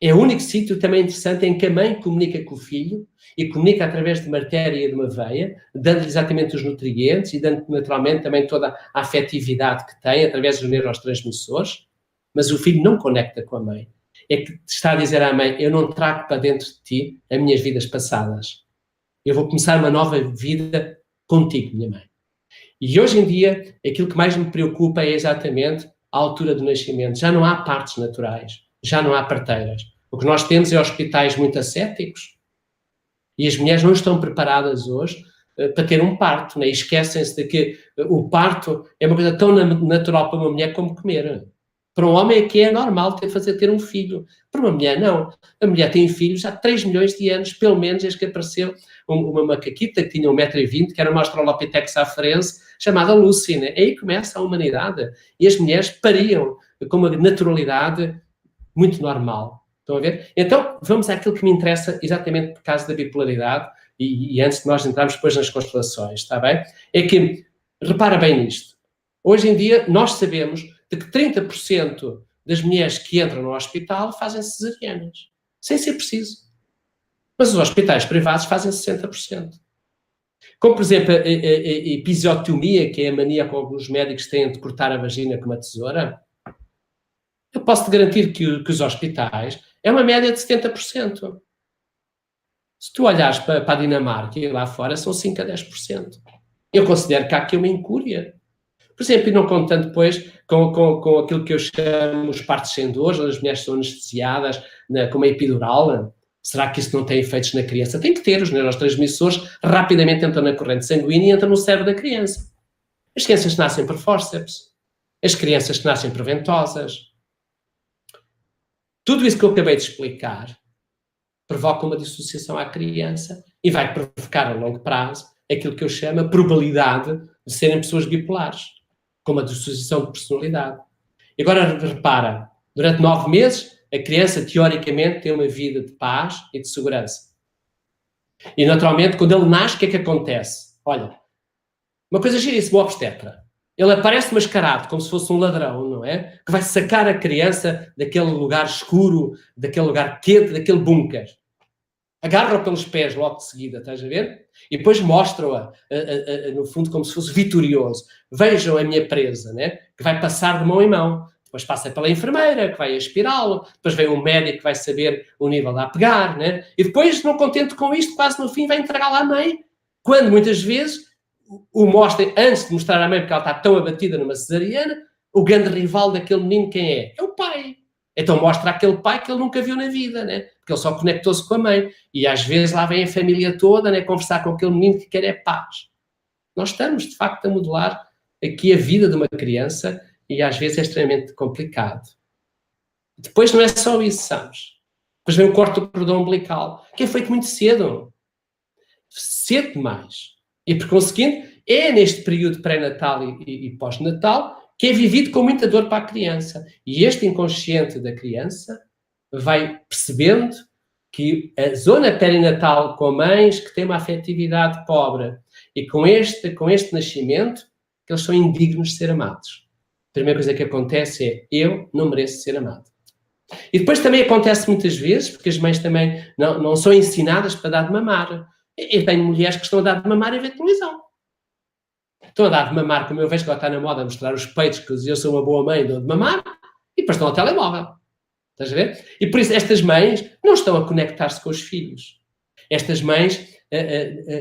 É o único sítio também interessante em que a mãe comunica com o filho e comunica através de uma artéria e de uma veia, dando-lhe exatamente os nutrientes e dando naturalmente também toda a afetividade que tem através dos neurotransmissores, mas o filho não conecta com a mãe. É que está a dizer à mãe, eu não trago para dentro de ti as minhas vidas passadas. Eu vou começar uma nova vida contigo, minha mãe. E hoje em dia, aquilo que mais me preocupa é exatamente a altura do nascimento. Já não há partos naturais, já não há parteiras. O que nós temos é hospitais muito ascéticos e as mulheres não estão preparadas hoje para ter um parto, né? E esquecem-se de que o parto é uma coisa tão natural para uma mulher como comer. Para um homem aqui é normal ter um filho. Para uma mulher, não. A mulher tem filhos há 3 milhões de anos, pelo menos, desde que apareceu uma macaquita que tinha 1,20 m, que era uma Australopithecus afarense, chamada Lucy, né? Aí começa a humanidade. E as mulheres pariam com uma naturalidade muito normal. Estão a ver? Então, vamos àquilo que me interessa exatamente por causa da bipolaridade e antes de nós entrarmos depois nas constelações, está bem? É que, repara bem nisto. Hoje em dia, nós sabemos de que 30% das mulheres que entram no hospital fazem cesarianas, sem ser preciso. Mas os hospitais privados fazem 60%. Como, por exemplo, a episiotomia, que é a mania que alguns médicos têm de cortar a vagina com uma tesoura, eu posso-te garantir que os hospitais é uma média de 70%. Se tu olhares para a Dinamarca e lá fora, são 5% a 10%. Eu considero que há aqui uma incúria. Por exemplo, e não contando depois com aquilo que eu chamo os partos sem dor, onde as mulheres são anestesiadas com uma epidural. Será que isso não tem efeitos na criança? Tem que ter. Os neurotransmissores rapidamente entram na corrente sanguínea e entram no cérebro da criança. As crianças nascem por fórceps. As crianças que nascem por ventosas. Tudo isso que eu acabei de explicar provoca uma dissociação à criança e vai provocar a longo prazo aquilo que eu chamo a probabilidade de serem pessoas bipolares, com uma dissociação de personalidade. E agora repara, durante 9 meses, a criança teoricamente tem uma vida de paz e de segurança. E naturalmente, quando ele nasce, o que é que acontece? Olha, uma coisa giríssima, o obstetra. Ele aparece mascarado, como se fosse um ladrão, não é? Que vai sacar a criança daquele lugar escuro, daquele lugar quente, daquele bunker. Agarra-o pelos pés logo de seguida, estás a ver? E depois mostra-o, no fundo, como se fosse vitorioso. Vejam a minha presa, né? Que vai passar de mão em mão. Depois passa pela enfermeira, que vai aspirá-lo. Depois vem um médico que vai saber o nível a pegar, né? E depois, não contente com isto, quase no fim vai entregá-lo à mãe. Quando, muitas vezes, o mostra, antes de mostrar à mãe, porque ela está tão abatida numa cesariana, o grande rival daquele menino quem é? É o pai. Então mostra aquele pai que ele nunca viu na vida, né? Porque ele só conectou-se com a mãe. E às vezes lá vem a família toda, né, conversar com aquele menino que quer é paz. Nós estamos, de facto, a modelar aqui a vida de uma criança e às vezes é extremamente complicado. Depois não é só isso, sabes? Depois vem o corte do cordão umbilical, que é feito muito cedo. Cedo demais. E, por conseguinte, é neste período pré-natal e pós-natal que é vivido com muita dor para a criança. E este inconsciente da criança vai percebendo que a zona perinatal com mães que têm uma afetividade pobre e com este nascimento, que eles são indignos de ser amados. A primeira coisa que acontece é, eu não mereço ser amado. E depois também acontece muitas vezes, porque as mães também não são ensinadas para dar de mamar. Eu tenho mulheres que estão a dar de mamar e ver televisão. Estão a dar de mamar, como eu vejo que ela está na moda a mostrar os peitos, que eu sou uma boa mãe, dou de mamar, e depois estão ao telemóvel. Estás a ver? E por isso estas mães não estão a conectar-se com os filhos. Estas mães,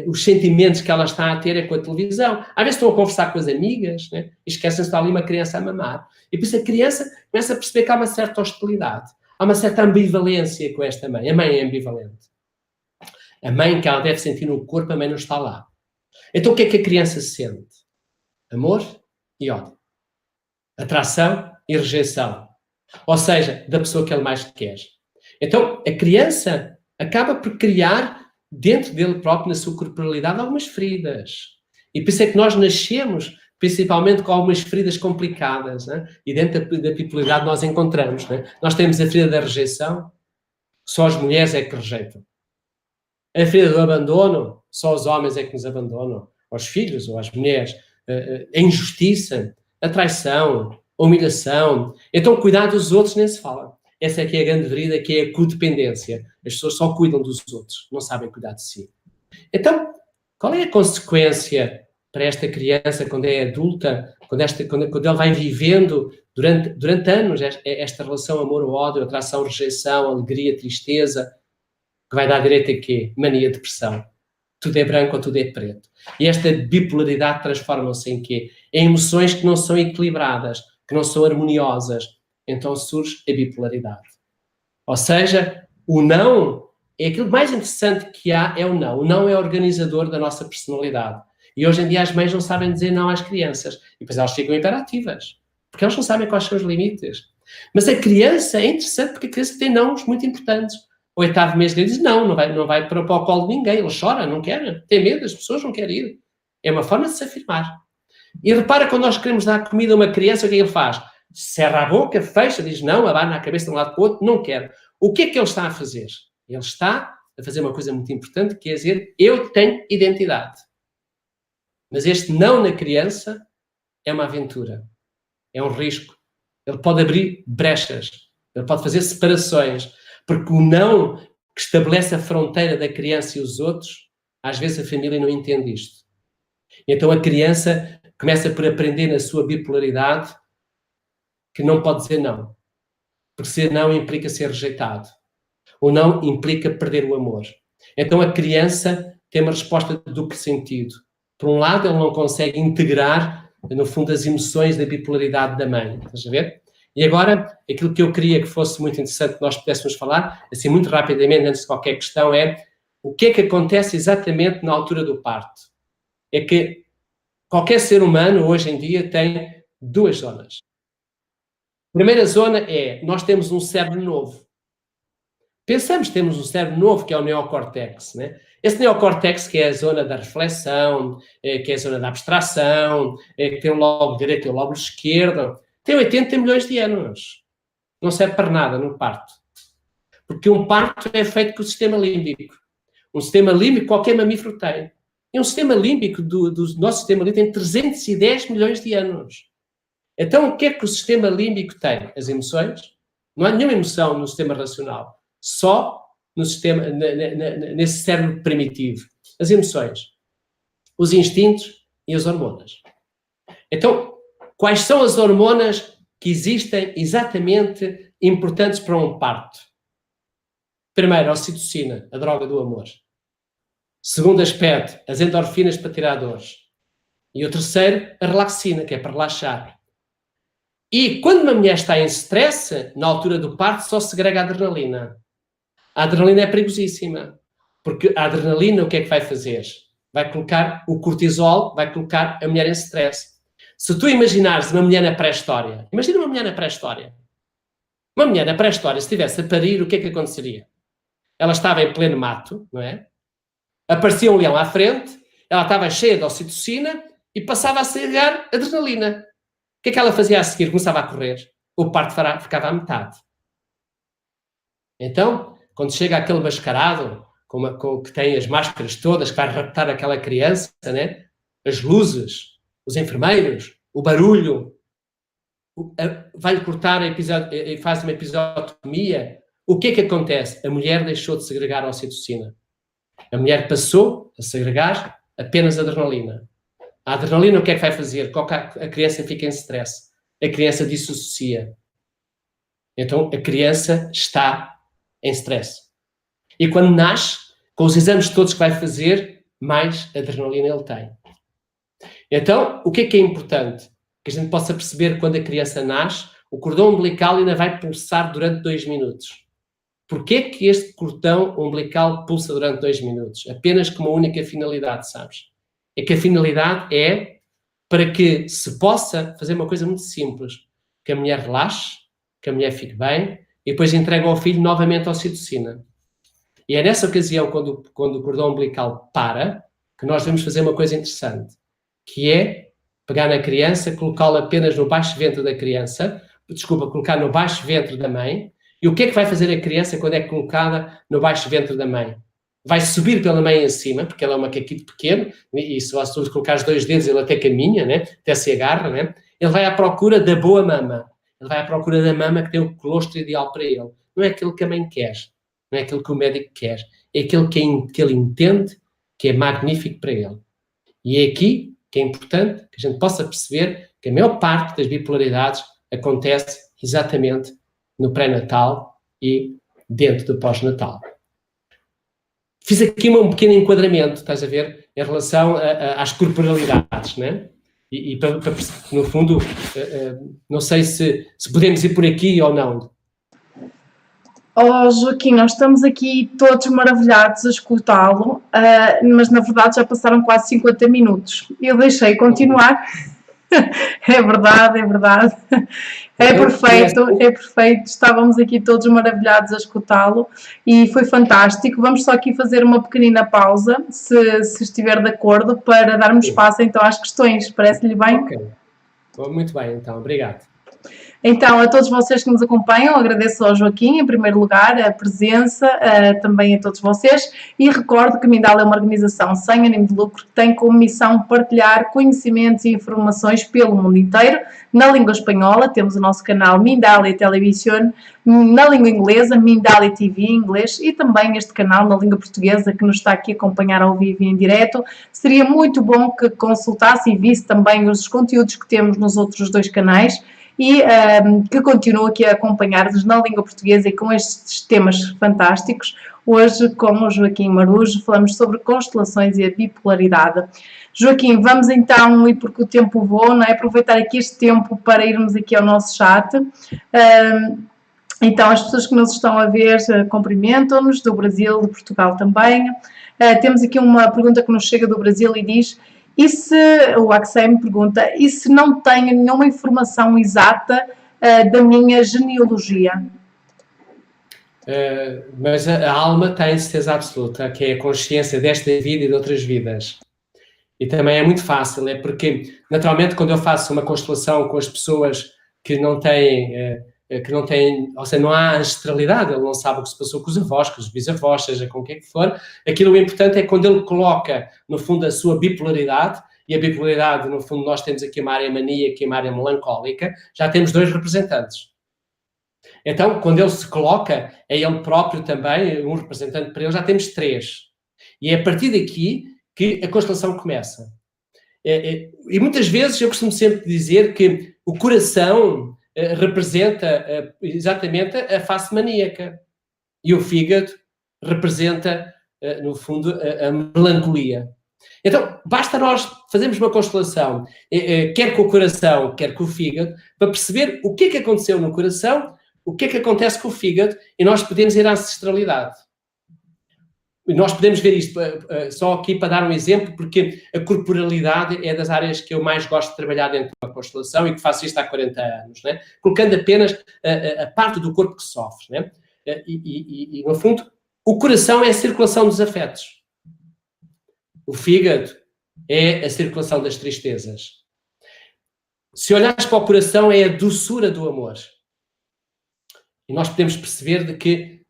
os sentimentos que elas estão a ter é com a televisão. Às vezes estão a conversar com as amigas, né? E esquecem-se de estar ali uma criança a mamar. E por isso a criança começa a perceber que há uma certa hostilidade. Há uma certa ambivalência com esta mãe. A mãe é ambivalente. A mãe que ela deve sentir no corpo, a mãe não está lá. Então o que é que a criança sente? Amor e ódio. Atração e rejeição. Ou seja, da pessoa que ele mais quer. Então, a criança acaba por criar, dentro dele próprio, na sua corporalidade, algumas feridas. E por isso é que nós nascemos, principalmente, com algumas feridas complicadas. Né? E dentro da bipolaridade nós encontramos. Né? Nós temos a ferida da rejeição, só as mulheres é que rejeitam. A ferida do abandono, só os homens é que nos abandonam. Aos filhos ou às mulheres. A injustiça, a traição, a humilhação. Então, cuidar dos outros nem se fala. Essa é que é a grande ferida, que é a codependência. As pessoas só cuidam dos outros, não sabem cuidar de si. Então, qual é a consequência para esta criança quando é adulta, quando ele vai vivendo durante anos esta relação amor-ódio, atração, rejeição, alegria, tristeza, que vai dar direito a quê? Mania, depressão. Tudo é branco ou tudo é preto. E esta bipolaridade transforma-se em quê? Em emoções que não são equilibradas, que não são harmoniosas. Então surge a bipolaridade. Ou seja, o não é aquilo mais interessante que há, é o não. O não é organizador da nossa personalidade. E hoje em dia as mães não sabem dizer não às crianças. E depois elas ficam hiperativas. Porque elas não sabem quais são os limites. Mas a criança é interessante porque a criança tem nãos muito importantes. O 8º mês dele diz não vai para o colo de ninguém. Ele chora, não quer. Tem medo, as pessoas não querem ir. É uma forma de se afirmar. E repara, quando nós queremos dar comida a uma criança, o que é que ele faz? Cerra a boca, fecha, diz não, abana a cabeça de um lado para o outro, não quer. O que é que ele está a fazer? Ele está a fazer uma coisa muito importante, que é dizer, eu tenho identidade. Mas este não na criança é uma aventura. É um risco. Ele pode abrir brechas. Ele pode fazer separações. Porque o não que estabelece a fronteira da criança e os outros, às vezes a família não entende isto. Então a criança começa por aprender na sua bipolaridade que não pode dizer não. Porque ser não implica ser rejeitado. O não implica perder o amor. Então a criança tem uma resposta de duplo sentido. Por um lado, ele não consegue integrar, no fundo, as emoções da bipolaridade da mãe. Estás a ver? E agora, aquilo que eu queria que fosse muito interessante que nós pudéssemos falar, assim muito rapidamente, antes de qualquer questão, é o que é que acontece exatamente na altura do parto. É que qualquer ser humano, hoje em dia, tem duas zonas. A primeira zona é, nós temos um cérebro novo. Pensamos que temos um cérebro novo, que é o neocórtex, né? Esse neocórtex, que é a zona da reflexão, que é a zona da abstração, que tem o lobo direito e o lobo esquerdo, tem 80 milhões de anos. Não serve para nada no parto. Porque um parto é feito com o sistema límbico. Um sistema límbico qualquer mamífero tem. E um sistema límbico do nosso sistema límbico tem 310 milhões de anos. Então, o que é que o sistema límbico tem? As emoções. Não há nenhuma emoção no sistema racional. Só no sistema, nesse cérebro primitivo. As emoções, os instintos e as hormonas. Então, quais são as hormonas que existem exatamente importantes para um parto? Primeiro, a ocitocina, a droga do amor. Segundo aspecto, as endorfinas para tirar dores. E o terceiro, a relaxina, que é para relaxar. E quando uma mulher está em stress, na altura do parto, só segrega a adrenalina. A adrenalina é perigosíssima, porque a adrenalina o que é que vai fazer? Vai colocar o cortisol, vai colocar a mulher em stress. Se tu imaginares uma mulher na pré-história, imagina uma mulher na pré-história. Uma mulher na pré-história, se estivesse a parir, o que é que aconteceria? Ela estava em pleno mato, não é? Aparecia um leão à frente, ela estava cheia de ocitocina e passava a segregar adrenalina. O que é que ela fazia a seguir? Começava a correr. O parto ficava à metade. Então, quando chega aquele mascarado, que tem as máscaras todas, que vai raptar aquela criança, né? As luzes, os enfermeiros, o barulho, vai-lhe cortar e faz uma episiotomia. O que é que acontece? A mulher deixou de segregar a ocitocina. A mulher passou a segregar apenas adrenalina. A adrenalina o que é que vai fazer? A criança fica em stress. A criança dissocia. Então, a criança está em stress. E quando nasce, com os exames todos que vai fazer, mais adrenalina ele tem. Então, o que é importante? Que a gente possa perceber quando a criança nasce, o cordão umbilical ainda vai pulsar durante 2 minutos. Porquê que este cordão umbilical pulsa durante 2 minutos? Apenas com uma única finalidade, sabes? É que a finalidade é para que se possa fazer uma coisa muito simples. Que a mulher relaxe, que a mulher fique bem, e depois entrega ao filho novamente a ocitocina. E é nessa ocasião, quando o cordão umbilical para, que nós vamos fazer uma coisa interessante, que é pegar na criança, colocá-la apenas no baixo ventre da criança, colocar no baixo ventre da mãe. E o que é que vai fazer a criança quando é colocada no baixo ventre da mãe? Vai subir pela mãe em cima, porque ela é um macaquito pequeno, e se tu colocar os 2 dedos, ele até caminha, né? Até se agarra, né? Ele vai à procura da boa mama. Ele vai à procura da mama que tem o colostro ideal para ele. Não é aquilo que a mãe quer, não é aquilo que o médico quer, é aquilo que ele entende que é magnífico para ele. E é aqui que é importante que a gente possa perceber que a maior parte das bipolaridades acontece exatamente no pré-natal e dentro do pós-natal. Fiz aqui um pequeno enquadramento, estás a ver, em relação às corporalidades, né? E para no fundo, não sei se podemos ir por aqui ou não. Oh, Joaquim, nós estamos aqui todos maravilhados a escutá-lo, mas na verdade já passaram quase 50 minutos. Eu deixei continuar. É verdade, é verdade. É perfeito. Estávamos aqui todos maravilhados a escutá-lo e foi fantástico. Vamos só aqui fazer uma pequenina pausa, se estiver de acordo, para darmos espaço então às questões. Parece-lhe bem? Ok. Muito bem, então. Obrigado. Então, a todos vocês que nos acompanham, agradeço ao Joaquim, em primeiro lugar, a presença, também a todos vocês, e recordo que Mindalia é uma organização sem ânimo de lucro que tem como missão partilhar conhecimentos e informações pelo mundo inteiro, na língua espanhola. Temos o nosso canal Mindalia Television, na língua inglesa, Mindalia TV em inglês, e também este canal na língua portuguesa que nos está aqui a acompanhar ao vivo e em direto. Seria muito bom que consultasse e visse também os conteúdos que temos nos outros 2 canais, e que continua aqui a acompanhar-nos na língua portuguesa e com estes temas fantásticos. Hoje, com o Joaquim Marujo, falamos sobre constelações e a bipolaridade. Joaquim, vamos então, e porque o tempo voa, não é? Aproveitar aqui este tempo para irmos aqui ao nosso chat. Então, as pessoas que nos estão a ver cumprimentam-nos, do Brasil, de Portugal também. Temos aqui uma pergunta que nos chega do Brasil e diz: e se, o Axem pergunta, e se não tenho nenhuma informação exata da minha genealogia? Mas a alma tem certeza absoluta, que é a consciência desta vida e de outras vidas. E também é muito fácil, é porque, naturalmente, quando eu faço uma constelação com as pessoas que não têm, ou seja, não há ancestralidade, ele não sabe o que se passou com os avós, com os bisavós, seja com o que é que for, aquilo importante é quando ele coloca, no fundo, a sua bipolaridade, e a bipolaridade, no fundo, nós temos aqui uma área maníaca e uma área melancólica, já temos 2 representantes. Então, quando ele se coloca, é ele próprio também, um representante para ele, já temos 3. E é a partir daqui que a constelação começa. E muitas vezes eu costumo sempre dizer que o coração representa exatamente a face maníaca e o fígado representa, no fundo, a melancolia. Então, basta nós fazermos uma constelação, quer com o coração, quer com o fígado, para perceber o que é que aconteceu no coração, o que é que acontece com o fígado, e nós podemos ir à ancestralidade. Nós podemos ver isto, só aqui para dar um exemplo, porque a corporalidade é das áreas que eu mais gosto de trabalhar dentro da constelação e que faço isto há 40 anos, né? Colocando apenas a parte do corpo que sofre, né? E, no fundo, o coração é a circulação dos afetos. O fígado é a circulação das tristezas. Se olhares para o coração, é a doçura do amor. E nós podemos perceber de que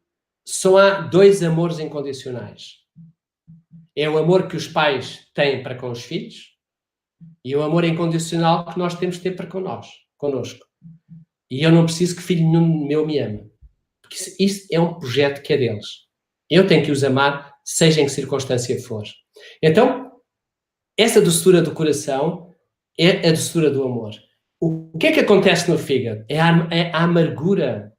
só há 2 amores incondicionais. É o amor que os pais têm para com os filhos e o amor incondicional que nós temos de ter para connosco. E eu não preciso que filho nenhum meu me ame. Porque isso é um projeto que é deles. Eu tenho que os amar, seja em que circunstância for. Então, essa doçura do coração é a doçura do amor. O que é que acontece no fígado? É a amargura,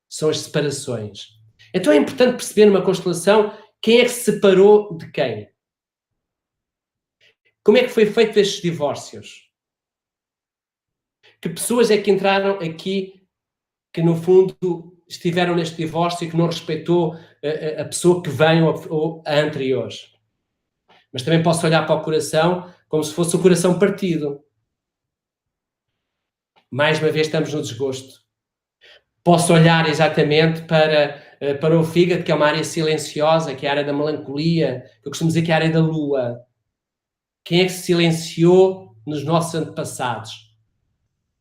são as separações. Então é importante perceber numa constelação quem é que se separou de quem. Como é que foi feito estes divórcios? Que pessoas é que entraram aqui que, no fundo, estiveram neste divórcio e que não respeitou a pessoa que vem ou a anteriores? Mas também posso olhar para o coração como se fosse o coração partido. Mais uma vez estamos no desgosto. Posso olhar exatamente para o fígado, que é uma área silenciosa, que é a área da melancolia, que eu costumo dizer que é a área da lua. Quem é que se silenciou nos nossos antepassados?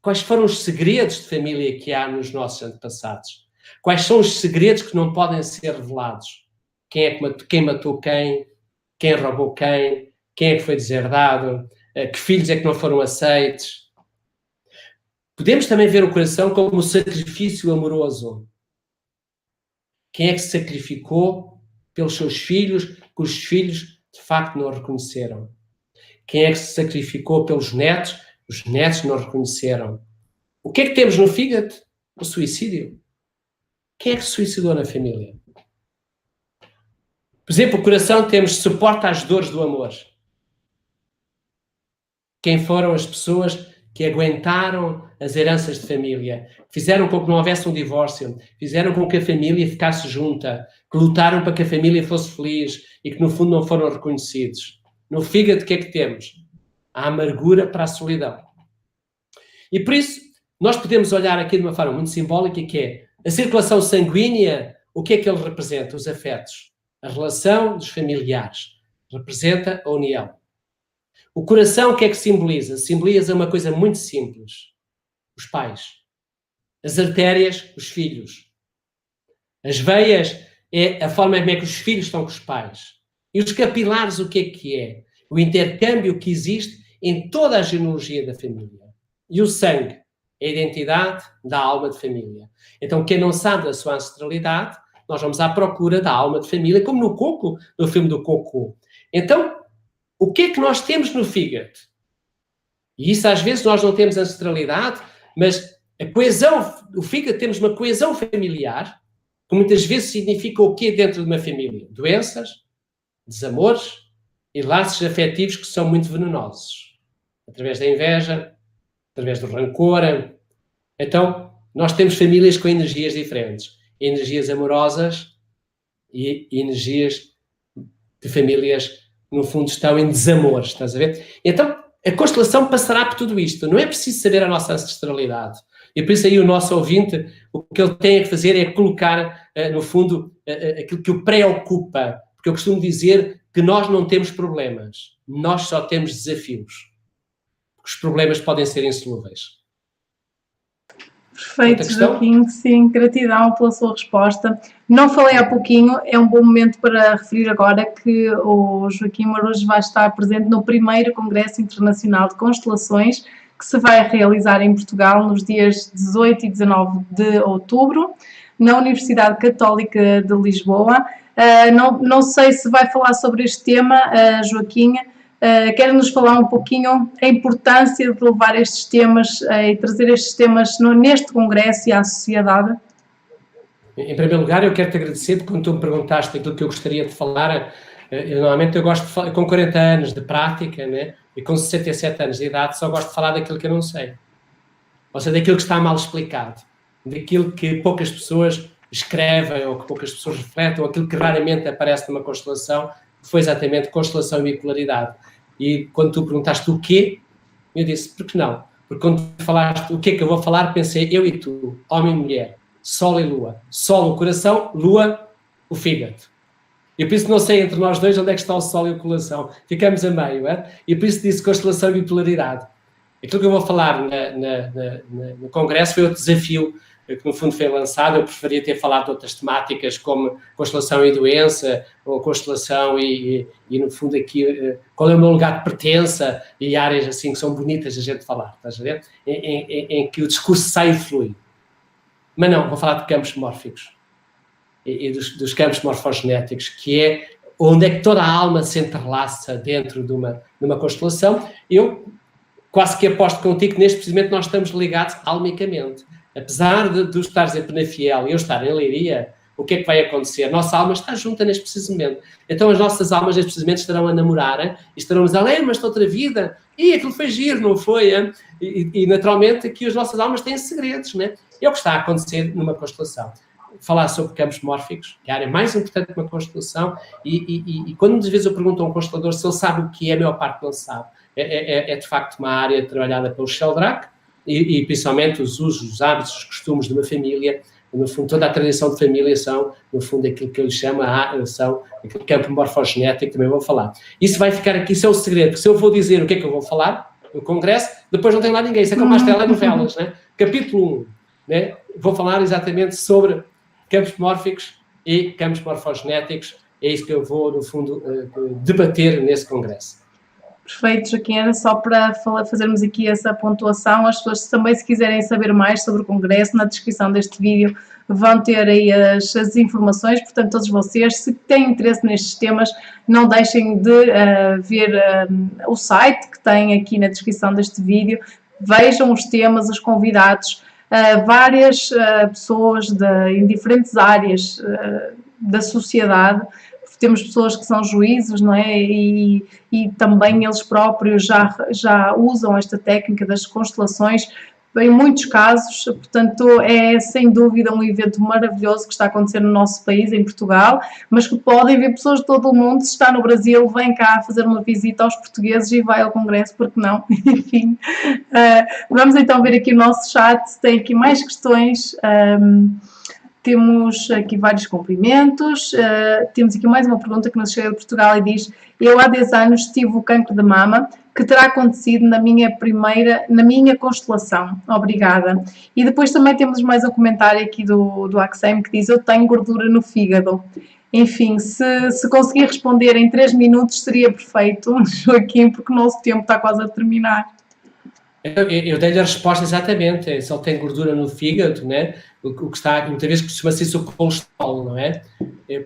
Quais foram os segredos de família que há nos nossos antepassados? Quais são os segredos que não podem ser revelados? Quem matou quem? Quem roubou quem? Quem é que foi deserdado? Que filhos é que não foram aceitos? Podemos também ver o coração como um sacrifício amoroso. Quem é que se sacrificou pelos seus filhos, que os filhos de facto não reconheceram? Quem é que se sacrificou pelos netos, os netos não reconheceram? O que é que temos no fígado? O suicídio. Quem é que se suicidou na família? Por exemplo, o coração temos suporte às dores do amor. Quem foram as pessoas que aguentaram as heranças de família, fizeram com que não houvesse um divórcio, fizeram com que a família ficasse junta, que lutaram para que a família fosse feliz e que no fundo não foram reconhecidos. No fígado, o que é que temos? A amargura para a solidão. E por isso, nós podemos olhar aqui de uma forma muito simbólica, que é a circulação sanguínea. O que é que ele representa? Os afetos. A relação dos familiares. Representa a união. O coração, o que é que simboliza? Simboliza uma coisa muito simples. Os pais. As artérias, os filhos. As veias é a forma como é que os filhos estão com os pais. E os capilares, o que é? O intercâmbio que existe em toda a genealogia da família. E o sangue é a identidade da alma de família. Então, quem não sabe da sua ancestralidade, nós vamos à procura da alma de família, como no Coco, no filme do Coco. Então, o que é que nós temos no fígado? E isso, às vezes, nós não temos ancestralidade, mas a coesão, o fígado, temos uma coesão familiar, que muitas vezes significa o quê dentro de uma família? Doenças, desamores e laços afetivos que são muito venenosos. Através da inveja, através do rancor. Então, nós temos famílias com energias diferentes. Energias amorosas e energias de famílias, no fundo, estão em desamor, estás a ver? Então, a constelação passará por tudo isto. Não é preciso saber a nossa ancestralidade. E por isso aí o nosso ouvinte, o que ele tem a fazer é colocar, no fundo, aquilo que o preocupa. Porque eu costumo dizer que nós não temos problemas. Nós só temos desafios. Os problemas podem ser insolúveis. Perfeito, Joaquim. Sim, gratidão pela sua resposta. Não falei há pouquinho, é um bom momento para referir agora que o Joaquim Marujo vai estar presente no primeiro Congresso Internacional de Constelações, que se vai realizar em Portugal nos dias 18 e 19 de outubro, na Universidade Católica de Lisboa. Não sei se vai falar sobre este tema, Joaquim. Quer-nos falar um pouquinho a importância de levar estes temas e trazer estes temas neste congresso e à sociedade? Em primeiro lugar, eu quero te agradecer, porque quando tu me perguntaste aquilo que eu gostaria de falar, normalmente eu gosto de falar, com 40 anos de prática, né, e com 67 anos de idade, só gosto de falar daquilo que eu não sei. Ou seja, daquilo que está mal explicado, daquilo que poucas pessoas escrevem, ou que poucas pessoas refletem, ou aquilo que raramente aparece numa constelação, que foi exatamente constelação e bipolaridade. E quando tu perguntaste o quê, eu disse, por que não? Porque quando tu falaste o que é que eu vou falar, pensei, eu e tu, homem e mulher, Sol e Lua. Sol, o coração, Lua, o fígado. E por isso não sei entre nós dois onde é que está o Sol e o coração. Ficamos a meio, é? E por isso disse constelação e bipolaridade. Aquilo que eu vou falar no Congresso foi o desafio que no fundo foi lançado. Eu preferia ter falado de outras temáticas como constelação e doença, ou constelação e no fundo aqui, qual é o meu lugar de pertença, e áreas assim que são bonitas a gente falar, estás a ver? Em que o discurso sai e flui. Mas não, vou falar de campos mórficos e dos campos morfogenéticos, que é onde é que toda a alma se entrelaça dentro de uma constelação. Eu quase que aposto contigo que neste precisamente nós estamos ligados almicamente. Apesar de tu estares em Penafiel e eu estar em Leiria, o que é que vai acontecer? A nossa alma está junta neste preciso momento. Então as nossas almas neste preciso momento estarão a namorar, e estarão a dizer, lembras-te outra vida? E aquilo foi giro, não foi? E naturalmente aqui as nossas almas têm segredos, né? É o que está a acontecer numa constelação. Falar sobre campos mórficos, que é a área mais importante de uma constelação, e quando muitas vezes eu pergunto a um constelador se ele sabe o que é, a maior parte não sabe. É de facto uma área trabalhada pelo Sheldrake, e principalmente os usos, os hábitos, os costumes de uma família. No fundo, toda a tradição de família são, no fundo, aquilo que eu lhe chamo, são aquele campo morfogenético que também vou falar. Isso vai ficar aqui, isso é o segredo, porque se eu vou dizer o que é que eu vou falar no Congresso, depois não tem lá ninguém, isso é como as telenovelas, né? Capítulo 1, né? Vou falar exatamente sobre campos mórficos e campos morfogenéticos, é isso que eu vou, no fundo, debater nesse Congresso. Perfeito, Joaquim, era só para fazermos aqui essa pontuação. As pessoas também, se quiserem saber mais sobre o Congresso, na descrição deste vídeo vão ter aí as informações. Portanto, todos vocês, se têm interesse nestes temas, não deixem de ver o site que tem aqui na descrição deste vídeo. Vejam os temas, os convidados, várias pessoas em diferentes áreas da sociedade. Temos pessoas que são juízes, não é? E também eles próprios já usam esta técnica das constelações em muitos casos. Portanto, é sem dúvida um evento maravilhoso que está a acontecer no nosso país, em Portugal, mas que podem vir pessoas de todo o mundo. Se está no Brasil, vem cá fazer uma visita aos portugueses e vai ao Congresso, porque não? Enfim, vamos então ver aqui o nosso chat, se tem aqui mais questões. Temos aqui vários cumprimentos, temos aqui mais uma pergunta que nos chega de Portugal e diz: eu há 10 anos tive o cancro de mama, que terá acontecido na minha constelação, obrigada. E depois também temos mais um comentário aqui do Axem que diz: eu tenho gordura no fígado. Enfim, se conseguir responder em 3 minutos seria perfeito, Joaquim, porque o nosso tempo está quase a terminar. Eu dei-lhe a resposta exatamente, se ele tem gordura no fígado, né? O que está, muitas vezes costuma-se isso o colesterol, não é?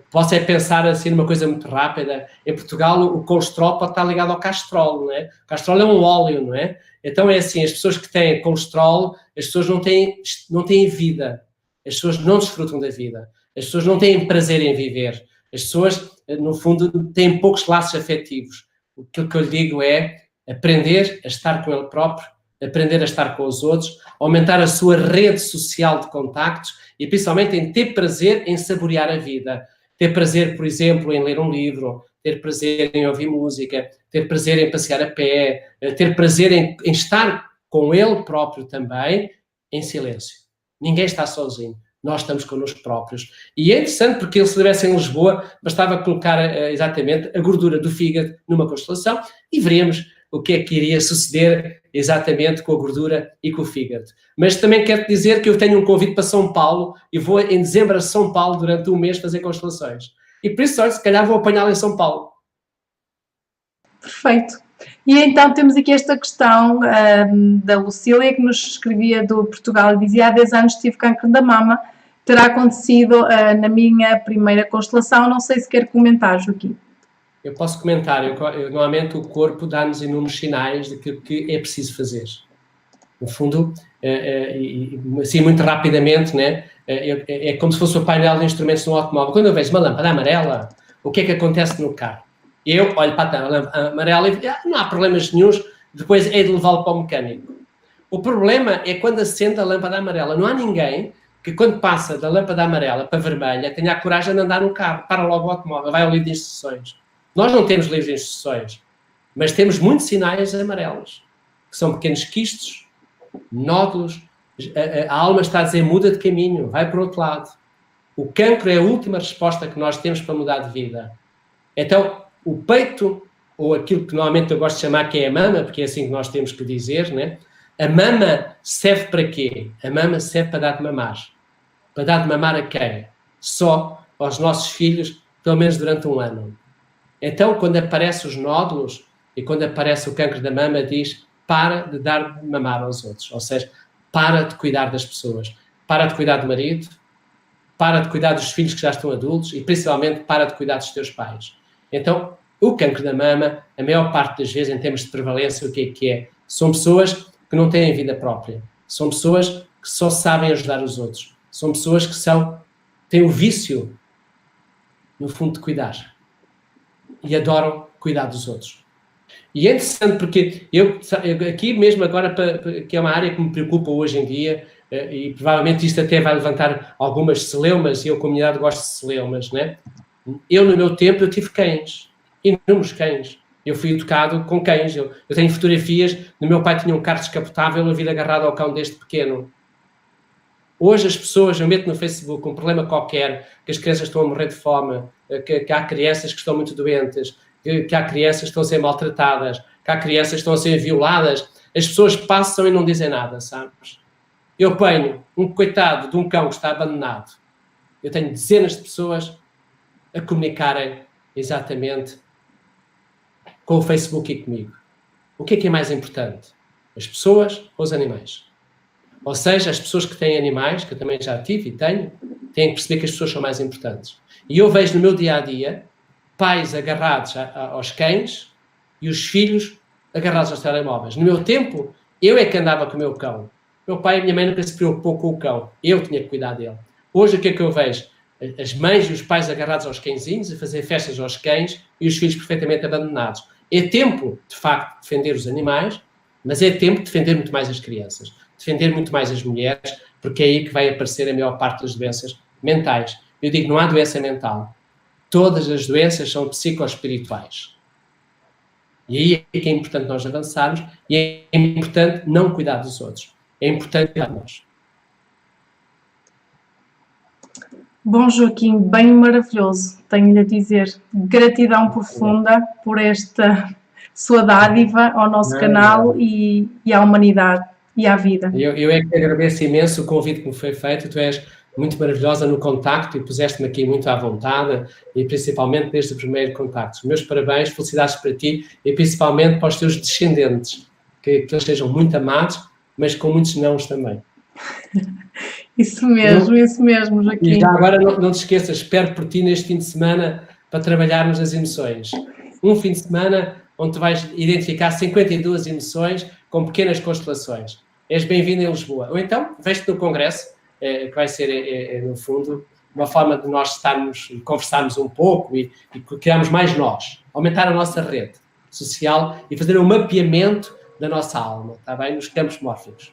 Posso pensar assim numa coisa muito rápida. Em Portugal o colesterol pode estar ligado ao castrol, não é? O castrol é um óleo, não é? Então é assim, as pessoas que têm colesterol, as pessoas não têm vida, as pessoas não desfrutam da vida. As pessoas não têm prazer em viver. As pessoas, no fundo, têm poucos laços afetivos. Aquilo que eu lhe digo é aprender a estar com ele próprio, aprender a estar com os outros, aumentar a sua rede social de contactos e principalmente em ter prazer em saborear a vida. Ter prazer, por exemplo, em ler um livro, ter prazer em ouvir música, ter prazer em passear a pé, ter prazer em estar com ele próprio também, em silêncio. Ninguém está sozinho. Nós estamos connosco próprios. E é interessante porque ele, se estivesse em Lisboa, bastava colocar exatamente a gordura do fígado numa constelação e veríamos o que é que iria suceder exatamente com a gordura e com o fígado. Mas também quero dizer que eu tenho um convite para São Paulo e vou em dezembro a São Paulo durante um mês fazer constelações. E por isso, olha, se calhar vou apanhá-lo em São Paulo. Perfeito. E então temos aqui esta questão da Lucília, que nos escrevia do Portugal e dizia: há 10 anos tive cancro da mama, terá acontecido na minha primeira constelação, não sei se quer comentar, Joaquim. Eu posso comentar, normalmente o corpo dá-nos inúmeros sinais daquilo que é preciso fazer. No fundo, assim muito rapidamente, né, é como se fosse o painel de instrumentos no automóvel. Quando eu vejo uma lâmpada amarela, o que é que acontece no carro? Eu olho para a lâmpada amarela e não há problemas nenhuns, depois é de levá-lo para o mecânico. O problema é quando acende a lâmpada amarela. Não há ninguém que quando passa da lâmpada amarela para a vermelha tenha a coragem de andar no carro, para logo o automóvel, vai ao livro de instruções. Nós não temos livros de instruções, mas temos muitos sinais amarelos, que são pequenos quistos, nódulos, a alma está a dizer muda de caminho, vai para o outro lado. O cancro é a última resposta que nós temos para mudar de vida. Então, o peito, ou aquilo que normalmente eu gosto de chamar que é a mama, porque é assim que nós temos que dizer, né? A mama serve para quê? A mama serve para dar de mamar. Para dar de mamar a quem? Só aos nossos filhos, pelo menos durante um ano. Então, quando aparecem os nódulos e quando aparece o cancro da mama, diz: para de dar de mamar aos outros. Ou seja, para de cuidar das pessoas. Para de cuidar do marido, para de cuidar dos filhos que já estão adultos e, principalmente, para de cuidar dos teus pais. Então, o cancro da mama, a maior parte das vezes, em termos de prevalência, o que é que é? São pessoas que não têm vida própria. São pessoas que só sabem ajudar os outros. São pessoas que têm o vício, no fundo, de cuidar. E adoram cuidar dos outros. E é interessante porque eu aqui mesmo agora, que é uma área que me preocupa hoje em dia, e provavelmente isto até vai levantar algumas celeumas, e eu, a comunidade, gosto de celeumas, né? Eu, no meu tempo, eu tive cães, inúmeros cães. Eu fui educado com cães. Eu tenho fotografias do meu pai tinha um carro descapotável, eu vi agarrado ao cão desde pequeno. Hoje as pessoas, eu meto no Facebook um problema qualquer, que as crianças estão a morrer de fome, que há crianças que estão muito doentes, que há crianças que estão a ser maltratadas, que há crianças que estão a ser violadas, as pessoas passam e não dizem nada, sabes? Eu ponho um coitado de um cão que está abandonado. Eu tenho dezenas de pessoas a comunicarem exatamente com o Facebook e comigo. O que é mais importante? As pessoas ou os animais? Ou seja, as pessoas que têm animais, que eu também já tive e tenho, têm que perceber que as pessoas são mais importantes. E eu vejo no meu dia-a-dia pais agarrados aos cães e os filhos agarrados aos telemóveis. No meu tempo, eu é que andava com o meu cão. Meu pai e a minha mãe nunca se preocupou com o cão. Eu tinha que cuidar dele. Hoje, o que é que eu vejo? As mães e os pais agarrados aos cãezinhos, a fazer festas aos cães e os filhos perfeitamente abandonados. É tempo, de facto, de defender os animais, mas é tempo de defender muito mais as crianças, defender muito mais as mulheres, porque é aí que vai aparecer a maior parte das doenças mentais. Eu digo, não há doença mental. Todas as doenças são psicoespirituais. E aí é que é importante nós avançarmos e é importante não cuidar dos outros. É importante cuidar de nós. Bom, Joaquim, bem maravilhoso, tenho-lhe a dizer. Gratidão profunda por esta sua dádiva ao nosso canal e à humanidade e à vida. Eu é que agradeço imenso o convite que me foi feito. Tu és muito maravilhosa no contacto e puseste-me aqui muito à vontade e principalmente desde o primeiro contacto. Meus parabéns, felicidades para ti e principalmente para os teus descendentes, que eles sejam muito amados, mas com muitos nãos também. Isso mesmo, Joaquim. E já agora não te esqueças, espero por ti neste fim de semana para trabalharmos as emoções. Um fim de semana onde tu vais identificar 52 emoções com pequenas constelações. És bem-vindo em Lisboa. Ou então, vejo-te no congresso, que vai ser, no fundo, uma forma de nós estarmos e conversarmos um pouco e criarmos mais nós, aumentar a nossa rede social e fazer um mapeamento da nossa alma, está bem? Nos campos mórficos.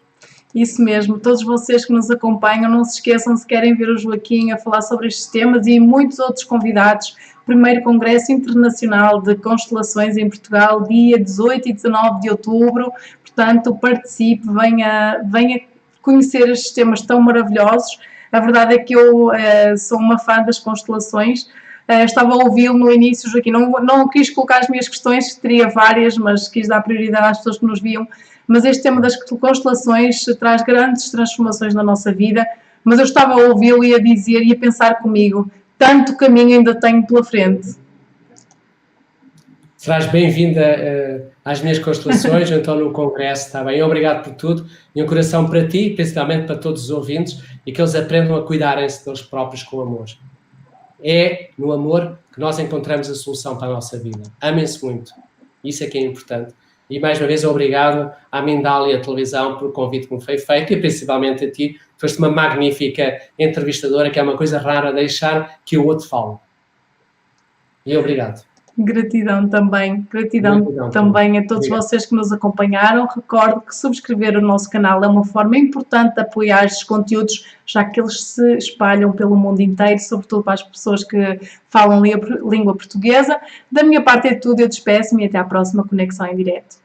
Isso mesmo, todos vocês que nos acompanham, não se esqueçam, se querem ver o Joaquim a falar sobre estes temas e muitos outros convidados, primeiro Congresso Internacional de Constelações em Portugal, dia 18 e 19 de outubro, portanto participe, venha conhecer estes temas tão maravilhosos. A verdade é que eu sou uma fã das constelações. Estava a ouvi-lo no início, Joaquim, não quis colocar as minhas questões, teria várias, mas quis dar prioridade às pessoas que nos viam. Mas este tema das constelações traz grandes transformações na nossa vida, mas eu estava a ouvi-lo e a dizer e a pensar comigo, tanto caminho ainda tenho pela frente. Serás bem-vinda às minhas constelações, então no Congresso, está bem? Obrigado por tudo e um coração para ti, principalmente para todos os ouvintes, e que eles aprendam a cuidarem-se deles próprios com amor. É no amor que nós encontramos a solução para a nossa vida. Amem-se muito. Isso é que é importante. E mais uma vez, obrigado à Mindália Televisão pelo convite que me foi feito e principalmente a ti. Foste uma magnífica entrevistadora, que é uma coisa rara deixar que o outro fale. E obrigado. Gratidão também também a todos vocês que nos acompanharam. Recordo que subscrever o nosso canal é uma forma importante de apoiar estes conteúdos, já que eles se espalham pelo mundo inteiro, sobretudo para as pessoas que falam língua portuguesa. Da minha parte é tudo, eu despeço-me e até à próxima Conexão em Direto.